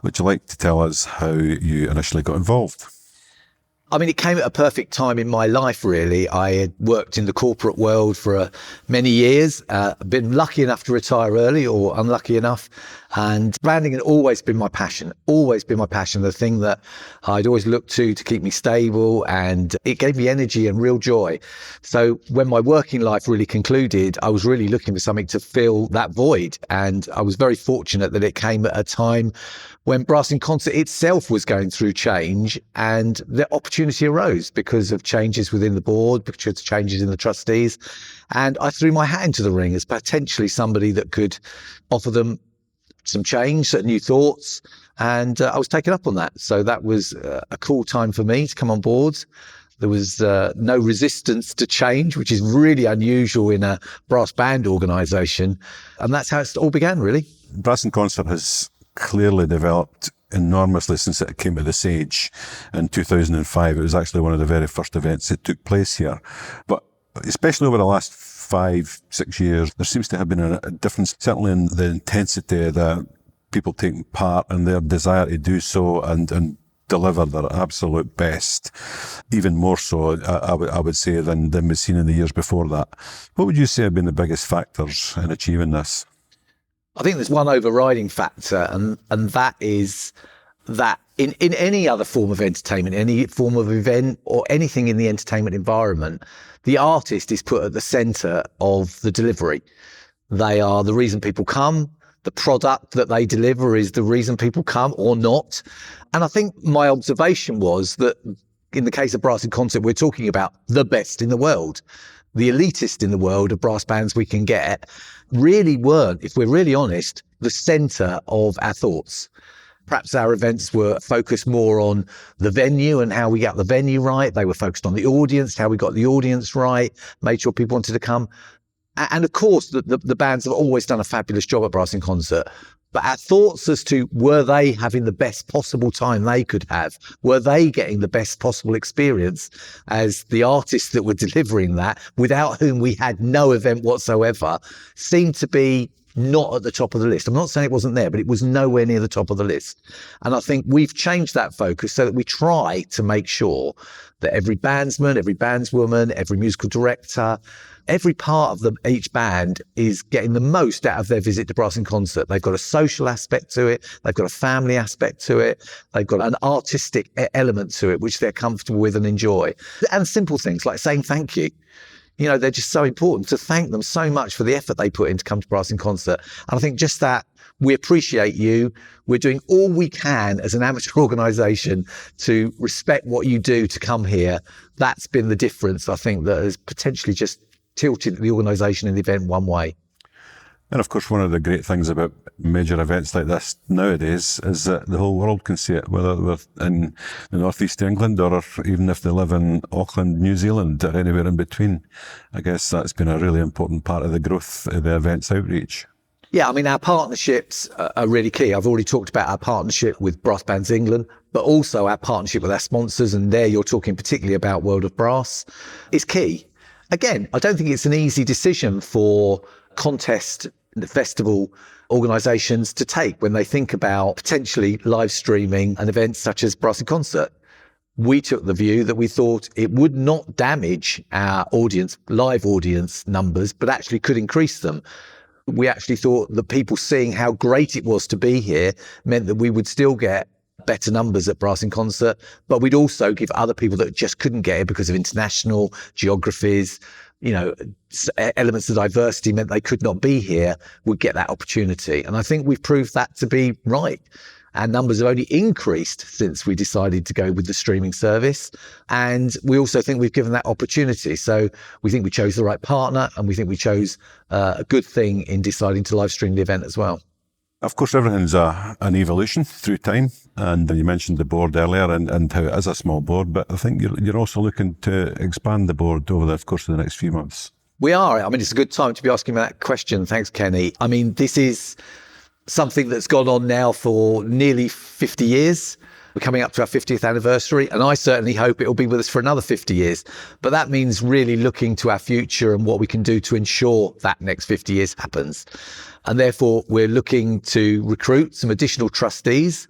S2: Would you like to tell us how you initially got involved?
S5: I mean, it came at a perfect time in my life, really. I had worked in the corporate world for many years, been lucky enough to retire early or unlucky enough. And branding had always been my passion, the thing that I'd always looked to keep me stable, and it gave me energy and real joy. So when my working life really concluded, I was really looking for something to fill that void. And I was very fortunate that it came at a time when Brass in Concert itself was going through change, and the opportunity arose because of changes within the board, because of changes in the trustees. And I threw my hat into the ring as potentially somebody that could offer them some change, some new thoughts, and I was taken up on that. So that was a cool time for me to come on board. There was no resistance to change, which is really unusual in a brass band organisation, and that's how it all began, really.
S2: Brass in Concert has clearly developed enormously since it came to the Sage in 2005. It was actually one of the very first events that took place here. But especially over the last 5-6 years, there seems to have been a difference, certainly in the intensity that people taking part and their desire to do so and deliver their absolute best, even more so, I would say, than we've seen in the years before that. What would you say have been the biggest factors in achieving this?
S5: I think there's one overriding factor, and that is that in any other form of entertainment, any form of event or anything in the entertainment environment, the artist is put at the centre of the delivery. They are the reason people come. the product that they deliver is the reason people come or not. And I think my observation was that in the case of Brass in Concert, we're talking about the best in the world. The elitist in the world of brass bands we can get really weren't, if we're really honest, the centre of our thoughts. Perhaps our events were focused more on the venue and how we got the venue right. They were focused on the audience, how we got the audience right, made sure people wanted to come. And of course, the bands have always done a fabulous job at Brass in Concert. But our thoughts as to were they having the best possible time they could have? Were they getting the best possible experience as the artists that were delivering that, without whom we had no event whatsoever, seemed to be not at the top of the list. I'm not saying it wasn't there, but it was nowhere near the top of the list. And I think we've changed that focus so that we try to make sure that every bandsman, every bandswoman, every musical director, every part of each band is getting the most out of their visit to Brass in Concert. They've got a social aspect to it. They've got a family aspect to it. They've got an artistic element to it, which they're comfortable with and enjoy. And simple things like saying thank you. You know, they're just so important, to thank them so much for the effort they put in to come to Brass in Concert. And I think just that, we appreciate you. We're doing all we can as an amateur organisation to respect what you do to come here. That's been the difference, I think, that has potentially just tilted the organisation and the event one way.
S2: And of course, one of the great things about major events like this nowadays is that the whole world can see it, whether they're in the northeast of England or even if they live in Auckland, New Zealand, or anywhere in between. I guess that's been a really important part of the growth of the event's outreach.
S5: Yeah, I mean, our partnerships are really key. I've already talked about our partnership with Brass Bands England, but also our partnership with our sponsors. And there you're talking particularly about World of Brass is key. Again, I don't think it's an easy decision for contest festival organisations to take when they think about potentially live streaming an event such as Brass in Concert. We took the view that we thought it would not damage our audience, live audience numbers, but actually could increase them. We actually thought that people seeing how great it was to be here meant that we would still get better numbers at Brass in Concert, but we'd also give other people that just couldn't get it because of international geographies, you know, elements of diversity meant they could not be here, would get that opportunity. And I think we've proved that to be right. Our numbers have only increased since we decided to go with the streaming service. And we also think we've given that opportunity. So we think we chose the right partner, and we think we chose a good thing in deciding to live stream the event as well.
S2: Of course, everything's an evolution through time. And you mentioned the board earlier and how it is a small board, but I think you're also looking to expand the board over the course of the next few months. We are.
S5: I mean, it's a good time to be asking that question. Thanks, Kenny. I mean, this is something that's gone on now for nearly 50 years. We're coming up to our 50th anniversary, and I certainly hope it will be with us for another 50 years. But that means really looking to our future and what we can do to ensure that next 50 years happens. And therefore, we're looking to recruit some additional trustees.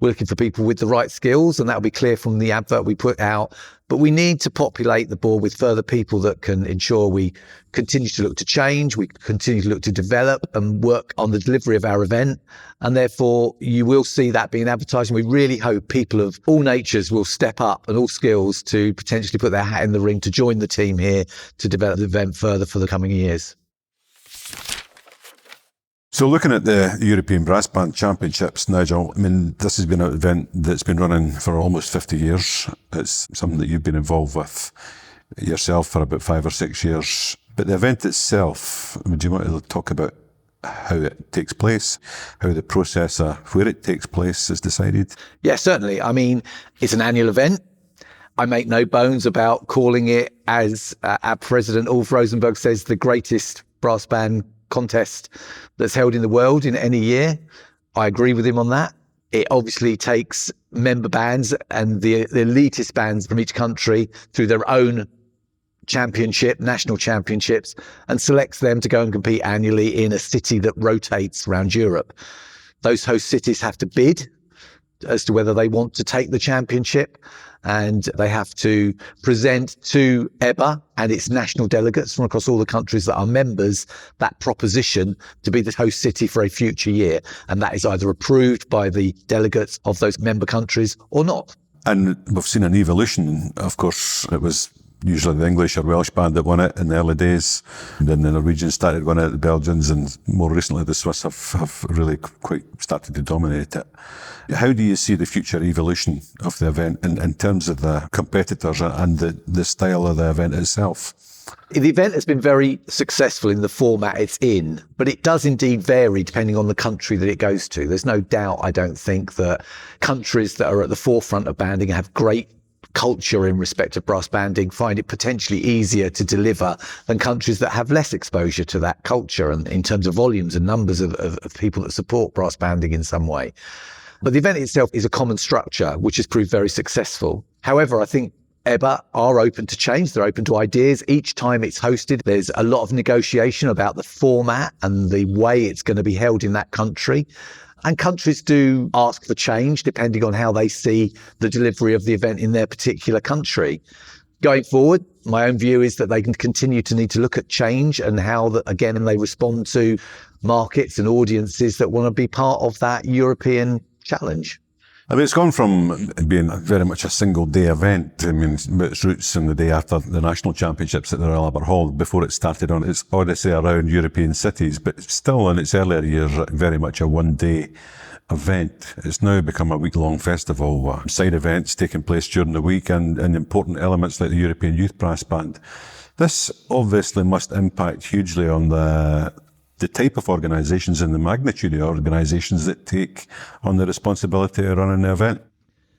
S5: We're looking for people with the right skills, and that'll be clear from the advert we put out. But we need to populate the board with further people that can ensure we continue to look to change, we continue to look to develop and work on the delivery of our event. And therefore, you will see that being advertised. And we really hope people of all natures will step up and all skills to potentially put their hat in the ring to join the team here to develop the event further for the coming years.
S2: So looking at the European Brass Band Championships, Nigel, I mean, this has been an event that's been running for almost 50 years. It's something that you've been involved with yourself for about 5 or 6 years. But the event itself, would you want to talk about how it takes place, how the process of where it takes place is decided?
S5: Yeah, certainly. I mean, it's an annual event. I make no bones about calling it, as our president, Ulf Rosenberg, says, the greatest brass band contest that's held in the world in any year. I agree with him on that. It obviously takes member bands and the elitist bands from each country through their own championship, national championships, and selects them to go and compete annually in a city that rotates around Europe. Those host cities have to bid as to whether they want to take the championship, and they have to present to EBA and its national delegates from across all the countries that are members that proposition to be the host city for a future year. And that is either approved by the delegates of those member countries or not.
S2: And we've seen an evolution. Of course, it was usually the English or Welsh band that won it in the early days. And then the Norwegians started winning it, the Belgians, and more recently the Swiss have really quite started to dominate it. How do you see the future evolution of the event in terms of the competitors and the style of the event itself?
S5: The event has been very successful in the format it's in, but it does indeed vary depending on the country that it goes to. There's no doubt, I don't think, that countries that are at the forefront of banding have great culture in respect of brass banding, find it potentially easier to deliver than countries that have less exposure to that culture and in terms of volumes and numbers of people that support brass banding in some way. But the event itself is a common structure, which has proved very successful. However, I think EBBA are open to change. They're open to ideas. Each time it's hosted, there's a lot of negotiation about the format and the way it's going to be held in that country. And countries do ask for change depending on how they see the delivery of the event in their particular country. Going forward, my own view is that they can continue to need to look at change and how, again, they respond to markets and audiences that want to be part of that European challenge.
S2: I mean, it's gone from being very much a single day event. I mean, its roots in the day after the national championships at the Royal Albert Hall, before it started on its odyssey around European cities, but still in its earlier years, very much a one-day event. It's now become a week-long festival, side events taking place during the week and important elements like the European Youth Brass Band. This obviously must impact hugely on the type of organisations and the magnitude of organisations that take on the responsibility of running the event.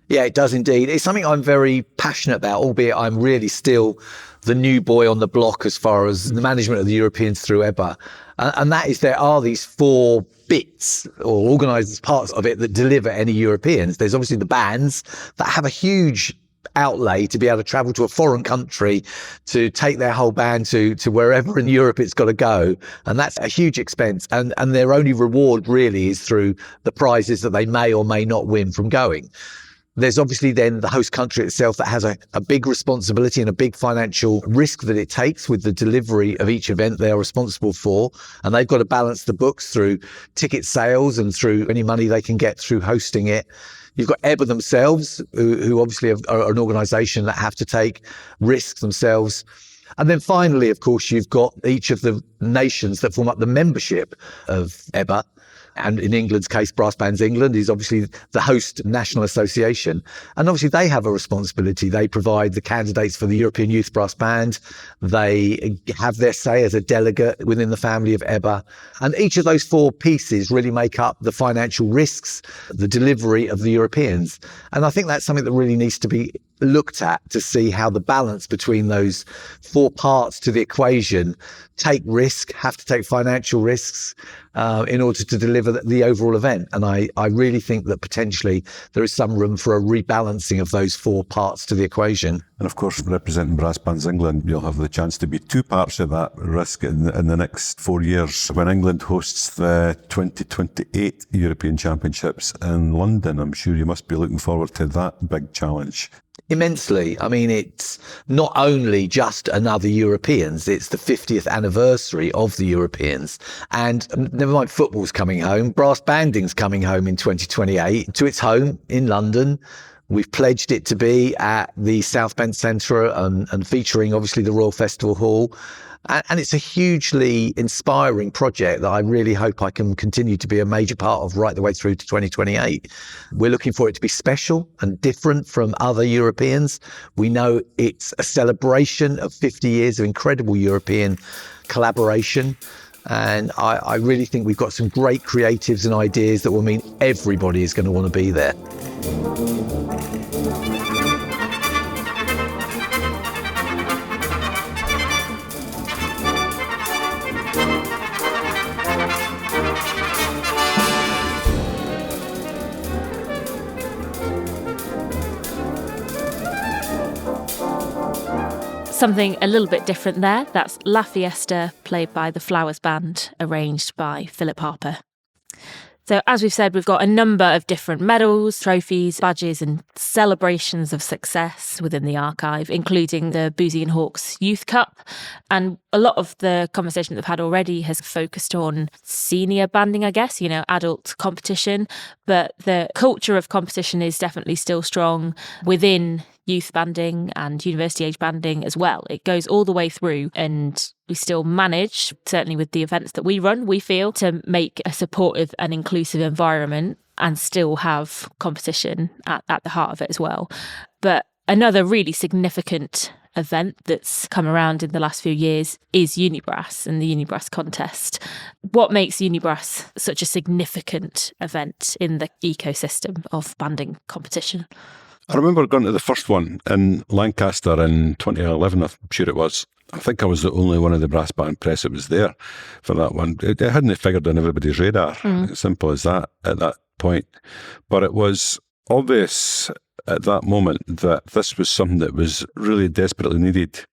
S5: Yeah, it does indeed. It's something I'm very passionate about, albeit I'm really still the new boy on the block as far as the management of the Europeans through EBBA. And that is, there are these four bits or organised parts of it that deliver any Europeans. There's obviously the bands that have a huge outlay to be able to travel to a foreign country to take their whole band to wherever in Europe it's got to go, and that's a huge expense, and their only reward really is through the prizes that they may or may not win from going. There's obviously then the host country itself that has a big responsibility and a big financial risk that it takes with the delivery of each event they are responsible for, and they've got to balance the books through ticket sales and through any money they can get through hosting it. You've got EBBA themselves, who obviously are an organisation that have to take risks themselves. And then finally, of course, you've got each of the nations that form up the membership of EBBA. And in England's case, Brass Bands England is obviously the host national association. And obviously they have a responsibility. They provide the candidates for the European Youth Brass Band. They have their say as a delegate within the family of EBBA. And each of those four pieces really make up the financial risks, the delivery of the Europeans. And I think that's something that really needs to be looked at to see how the balance between those four parts to the equation take risk, have to take financial risks in order to deliver the overall event. And I really think that potentially there is some room for a rebalancing of those four parts to the equation.
S2: And of course, representing Brass Bands England, you'll have the chance to be two parts of that risk in the next 4 years when England hosts the 2028 European Championships in London. I'm sure you must be looking forward to that big challenge.
S5: Immensely. I mean, it's not only just another Europeans, it's the 50th anniversary of the Europeans. And never mind football's coming home, brass banding's coming home in 2028 to its home in London. We've pledged it to be at the South Bank Centre and featuring obviously the Royal Festival Hall. And it's a hugely inspiring project that I really hope I can continue to be a major part of right the way through to 2028. We're looking for it to be special and different from other Europeans. We know it's a celebration of 50 years of incredible European collaboration. And I really think we've got some great creatives and ideas that will mean everybody is going to want to be there.
S1: Something a little bit different there. That's La Fiesta, played by the Flowers Band, arranged by Philip Harper. So as we've said, we've got a number of different medals, trophies, badges and celebrations of success within the archive, including the Boozy and Hawks Youth Cup. And a lot of the conversation that we've had already has focused on senior banding, I guess, adult competition. But the culture of competition is definitely still strong within youth banding and university age banding as well. It goes all the way through, and we still manage, certainly with the events that we run, we feel, to make a supportive and inclusive environment and still have competition at the heart of it as well. But another really significant event that's come around in the last few years is UniBrass and the UniBrass contest. What makes UniBrass such a significant event in the ecosystem of banding competition?
S2: I remember going to the first one in Lancaster in 2011, I'm sure it was. I think I was the only one of the brass band press that was there for that one. It hadn't figured on everybody's radar, simple as that at that point. But it was obvious at that moment that this was something that was really desperately needed.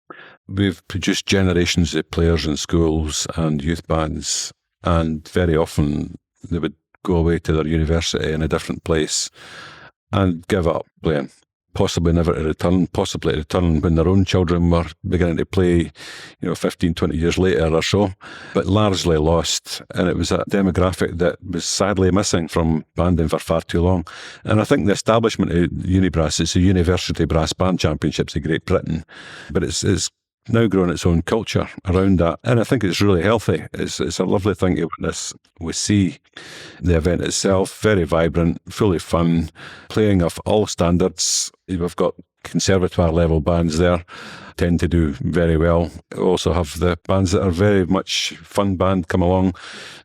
S2: We've produced generations of players in schools and youth bands, and very often they would go away to their university in a different place and give up playing, possibly never to return, possibly to return when their own children were beginning to play, 15, 20 years later or so, but largely lost. And it was a demographic that was sadly missing from banding for far too long. And I think the establishment of UniBrass, it's the University Brass Band Championships of Great Britain, but it's now grown its own culture around that. And I think it's really healthy. It's a lovely thing to witness. We see the event itself, very vibrant, fully fun, playing of all standards. We've got conservatoire level bands there, tend to do very well. We also have the bands that are very much fun band come along,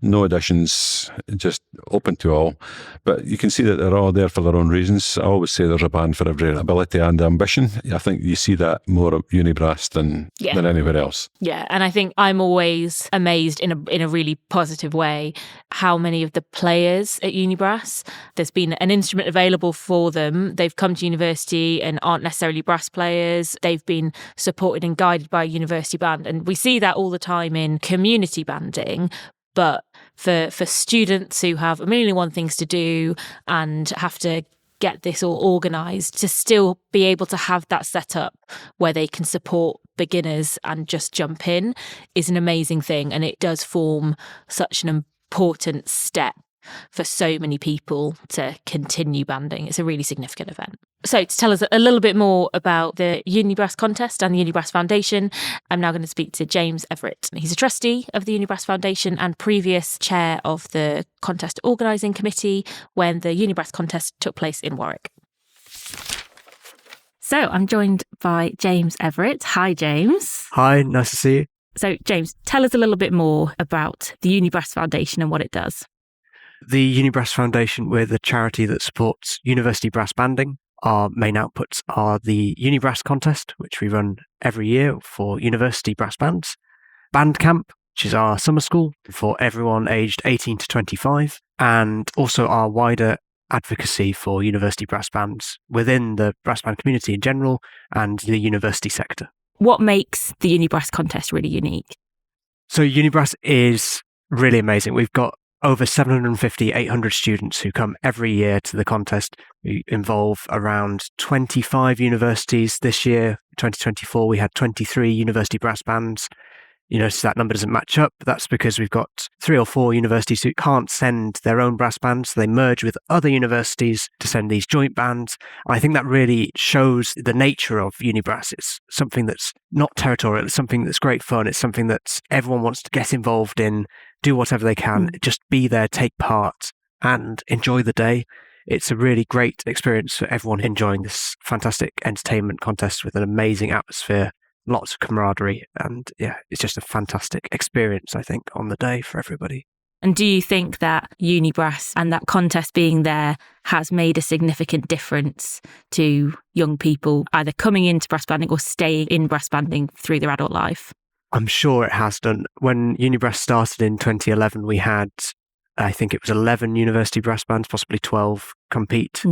S2: no auditions, just open to all. But you can see that they're all there for their own reasons. I always say there's a band for every ability and ambition. I think you see that more at UniBrass than anywhere else.
S1: Yeah, and I think I'm always amazed in a really positive way how many of the players at UniBrass, there's been an instrument available for them. They've come to university and aren't necessarily brass players. They've been supported and guided by a university band. And we see that all the time in community banding. But for students who have a million and one things to do and have to get this all organised, to still be able to have that set up where they can support beginners and just jump in is an amazing thing. And it does form such an important step for so many people to continue banding. It's a really significant event. So to tell us a little bit more about the UniBrass contest and the UniBrass Foundation, I'm now going to speak to James Everett. He's a trustee of the UniBrass Foundation and previous chair of the contest organising committee when the UniBrass contest took place in Warwick. So I'm joined by James Everett. Hi, James.
S6: Hi, nice to see you.
S1: So James, tell us a little bit more about the UniBrass Foundation and what it does.
S6: The UniBrass Foundation, we're the charity that supports university brass banding. Our main outputs are the UniBrass contest, which we run every year for university brass bands, Band Camp, which is our summer school for everyone aged 18 to 25, and also our wider advocacy for university brass bands within the brass band community in general and the university sector.
S1: What makes the UniBrass contest really unique?
S6: So UniBrass is really amazing. We've got over 750, 800 students who come every year to the contest. We involve around 25 universities this year. 2024, we had 23 university brass bands. So that number doesn't match up. But that's because we've got 3 or 4 universities who can't send their own brass bands. So they merge with other universities to send these joint bands. And I think that really shows the nature of UniBrass. It's something that's not territorial. It's something that's great fun. It's something that everyone wants to get involved in, do whatever they can, just be there, take part and enjoy the day. It's a really great experience for everyone enjoying this fantastic entertainment contest with an amazing atmosphere, lots of camaraderie. And it's just a fantastic experience, I think, on the day for everybody.
S1: And do you think that UniBrass and that contest being there has made a significant difference to young people either coming into brass banding or staying in brass banding through their adult life?
S6: I'm sure it has done. When UniBrass started in 2011, we had, I think it was 11 university brass bands, possibly 12 compete.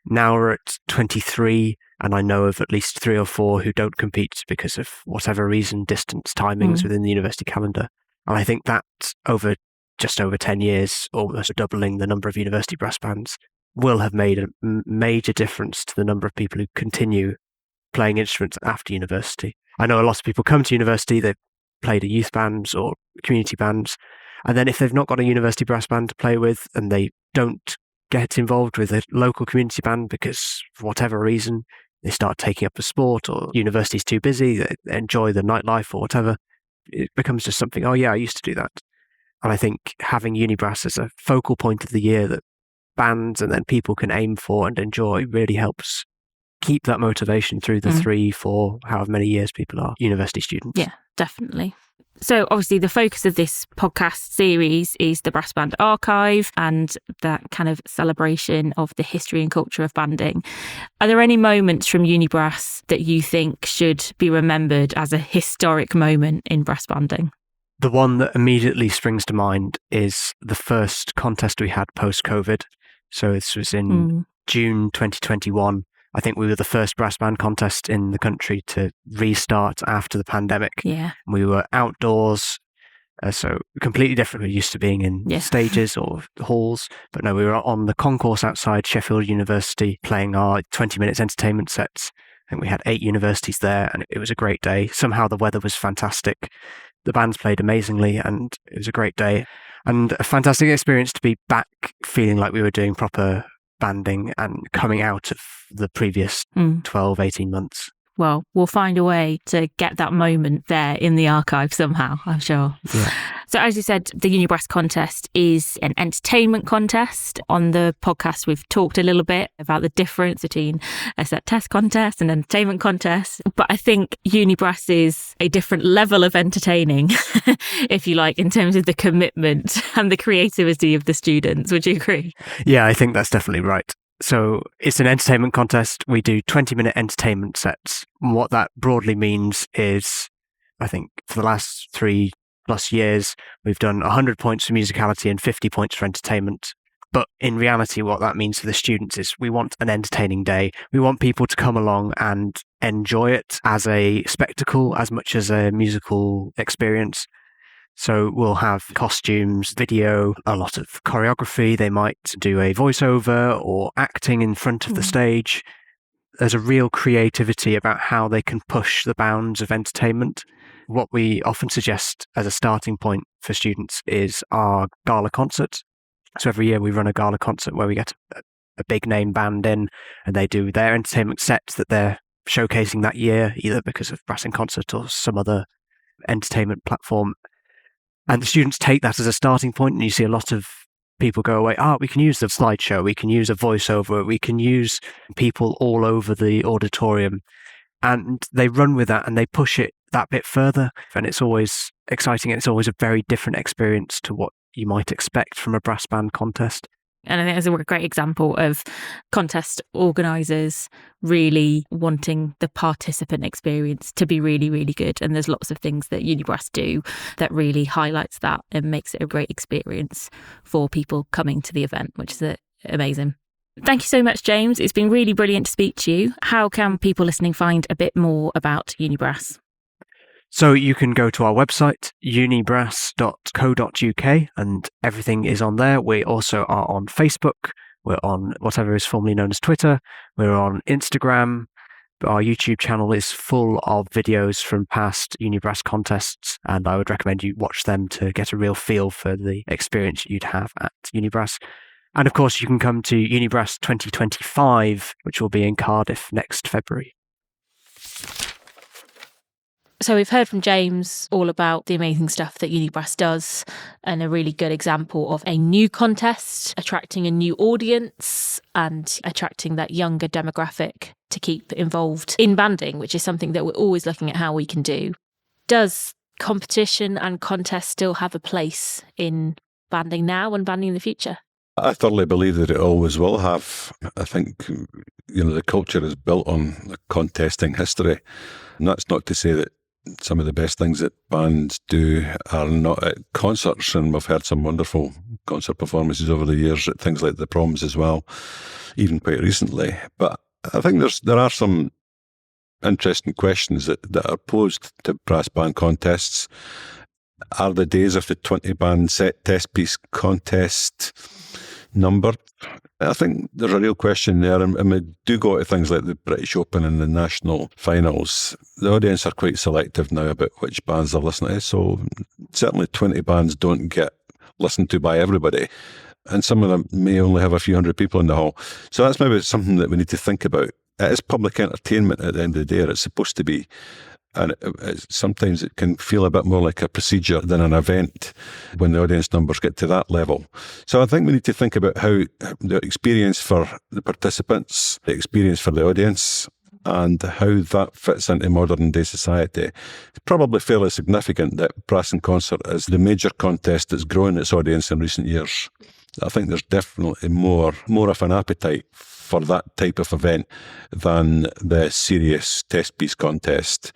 S6: Now we're at 23, and I know of at least 3 or 4 who don't compete because of whatever reason, distance, timings within the university calendar. And I think that over just over 10 years, almost doubling the number of university brass bands, will have made a major difference to the number of people who continue playing instruments after university. I know a lot of people come to university, they've played at youth bands or community bands, and then if they've not got a university brass band to play with and they don't get involved with a local community band because for whatever reason they start taking up a sport, or university's too busy, they enjoy the nightlife or whatever. It becomes just something, oh yeah, I used to do that. And I think having UniBrass as a focal point of the year that bands and then people can aim for and enjoy really helps keep that motivation through the 3, 4, however many years people are university students.
S1: Yeah, definitely. So obviously the focus of this podcast series is the Brass Band Archive and that kind of celebration of the history and culture of banding. Are there any moments from UniBrass that you think should be remembered as a historic moment in brass banding?
S6: The one that immediately springs to mind is the first contest we had post-COVID. So this was in June 2021. I think we were the first brass band contest in the country to restart after the pandemic.
S1: Yeah.
S6: We were outdoors, so completely different. We're used to being in stages or halls. But no, we were on the concourse outside Sheffield University playing our 20 minutes entertainment sets. I think we had 8 universities there, and it was a great day. Somehow the weather was fantastic. The bands played amazingly, and it was a great day. And a fantastic experience to be back feeling like we were doing proper banding and coming out of the previous 12, 18 months.
S1: Well, we'll find a way to get that moment there in the archive somehow, I'm sure.
S6: Yeah.
S1: So as you said, the UniBrass contest is an entertainment contest. On the podcast, we've talked a little bit about the difference between a set test contest and an entertainment contest. But I think UniBrass is a different level of entertaining, if you like, in terms of the commitment and the creativity of the students. Would you agree?
S6: Yeah, I think that's definitely right. So it's an entertainment contest. We do 20-minute entertainment sets. And what that broadly means is, I think for the last 3+ years, we've done 100 points for musicality and 50 points for entertainment. But in reality, what that means for the students is we want an entertaining day. We want people to come along and enjoy it as a spectacle as much as a musical experience. So we'll have costumes, video, a lot of choreography. They might do a voiceover or acting in front of the stage. There's a real creativity about how they can push the bounds of entertainment. What we often suggest as a starting point for students is our gala concert. So every year we run a gala concert where we get a big name band in and they do their entertainment sets that they're showcasing that year, either because of Brass in Concert or some other entertainment platform. And the students take that as a starting point, and you see a lot of people go away, we can use the slideshow, we can use a voiceover, we can use people all over the auditorium. And they run with that and they push it that bit further. And it's always exciting, and it's always a very different experience to what you might expect from a brass band contest.
S1: And I think that's a great example of contest organisers really wanting the participant experience to be really, really good. And there's lots of things that UniBrass do that really highlights that and makes it a great experience for people coming to the event, which is amazing. Thank you so much, James. It's been really brilliant to speak to you. How can people listening find a bit more about UniBrass?
S6: So you can go to our website, unibrass.co.uk, and everything is on there. We also are on Facebook. We're on whatever is formerly known as Twitter. We're on Instagram. Our YouTube channel is full of videos from past UniBrass contests, and I would recommend you watch them to get a real feel for the experience you'd have at UniBrass. And of course, you can come to UniBrass 2025, which will be in Cardiff next February.
S1: So we've heard from James all about the amazing stuff that UniBrass does, and a really good example of a new contest, attracting a new audience and attracting that younger demographic to keep involved in banding, which is something that we're always looking at how we can do. Does competition and contest still have a place in banding now and banding in the future?
S2: I thoroughly believe that it always will have. I think, the culture is built on the contesting history. And that's not to say that some of the best things that bands do are not at concerts, and we've heard some wonderful concert performances over the years at things like the Proms as well, even quite recently. But I think there are some interesting questions that are posed to brass band contests. Are the days of the 20-band set test piece contest numbered? I think there's a real question there, and we do go to things like the British Open and the national finals. The audience are quite selective now about which bands they're listening to, so certainly 20 bands don't get listened to by everybody, and some of them may only have a few hundred people in the hall. So that's maybe something that we need to think about. it is public entertainment at the end of the day. It's supposed to be. And sometimes it can feel a bit more like a procedure than an event when the audience numbers get to that level. So I think we need to think about how the experience for the participants, the experience for the audience, and how that fits into modern day society. It's probably fairly significant that Brass and Concert is the major contest that's grown its audience in recent years. I think there's definitely more of an appetite for that type of event than the serious test piece contest.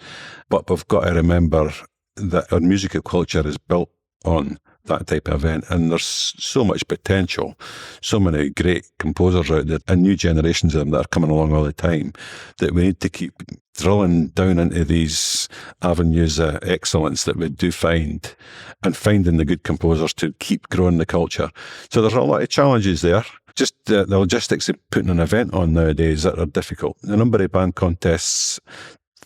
S2: But we've got to remember that our musical culture is built on that type of event, and there's so much potential, so many great composers out there, and new generations of them that are coming along all the time, that we need to keep drilling down into these avenues of excellence that we do find, and finding the good composers to keep growing the culture. So there's a lot of challenges there. Just the logistics of putting an event on nowadays that are difficult. The number of band contests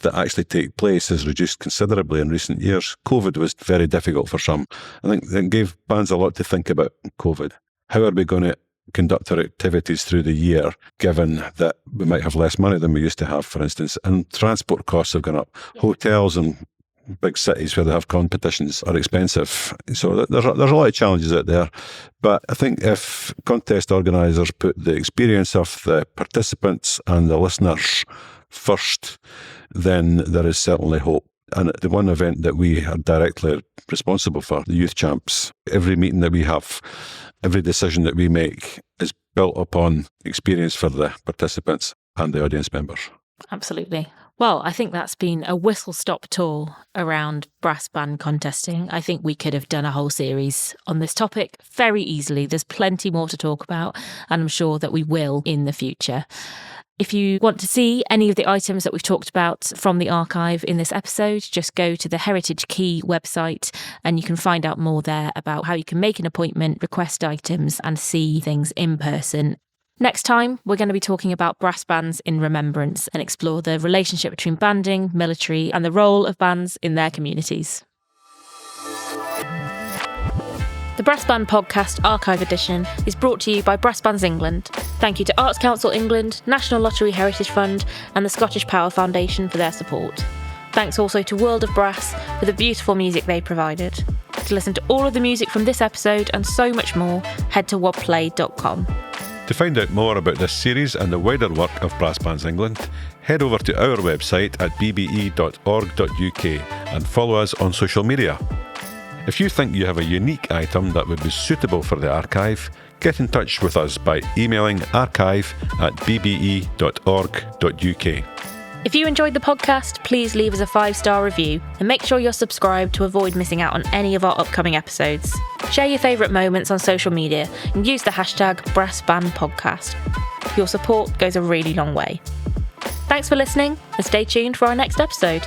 S2: that actually take place has reduced considerably in recent years. COVID was very difficult for some. I think it gave bands a lot to think about COVID. How are we going to conduct our activities through the year, given that we might have less money than we used to have, for instance, and transport costs have gone up. Hotels and big cities where they have competitions are expensive. So there's a lot of challenges out there. But I think if contest organisers put the experience of the participants and the listeners first, then there is certainly hope. And the one event that we are directly responsible for, the Youth Champs, every meeting that we have, every decision that we make is built upon experience for the participants and the audience members.
S1: Absolutely. Well, I think that's been a whistle-stop tour around brass band contesting. I think we could have done a whole series on this topic very easily. There's plenty more to talk about, and I'm sure that we will in the future. If you want to see any of the items that we've talked about from the archive in this episode, just go to the Heritage Key website and you can find out more there about how you can make an appointment, request items and see things in person. Next time, we're going to be talking about brass bands in remembrance and explore the relationship between banding, military and the role of bands in their communities. The Brass Band Podcast Archive Edition is brought to you by Brass Bands England. Thank you to Arts Council England, National Lottery Heritage Fund and the Scottish Power Foundation for their support. Thanks also to World of Brass for the beautiful music they provided. To listen to all of the music from this episode and so much more, head to wobplay.com.
S2: To find out more about this series and the wider work of Brass Bands England, head over to our website at bbe.org.uk and follow us on social media. If you think you have a unique item that would be suitable for the archive, get in touch with us by emailing archive@bbe.org.uk.
S1: If you enjoyed the podcast, please leave us a 5-star review and make sure you're subscribed to avoid missing out on any of our upcoming episodes. Share your favourite moments on social media and use the hashtag BrassBandPodcast. Your support goes a really long way. Thanks for listening and stay tuned for our next episode.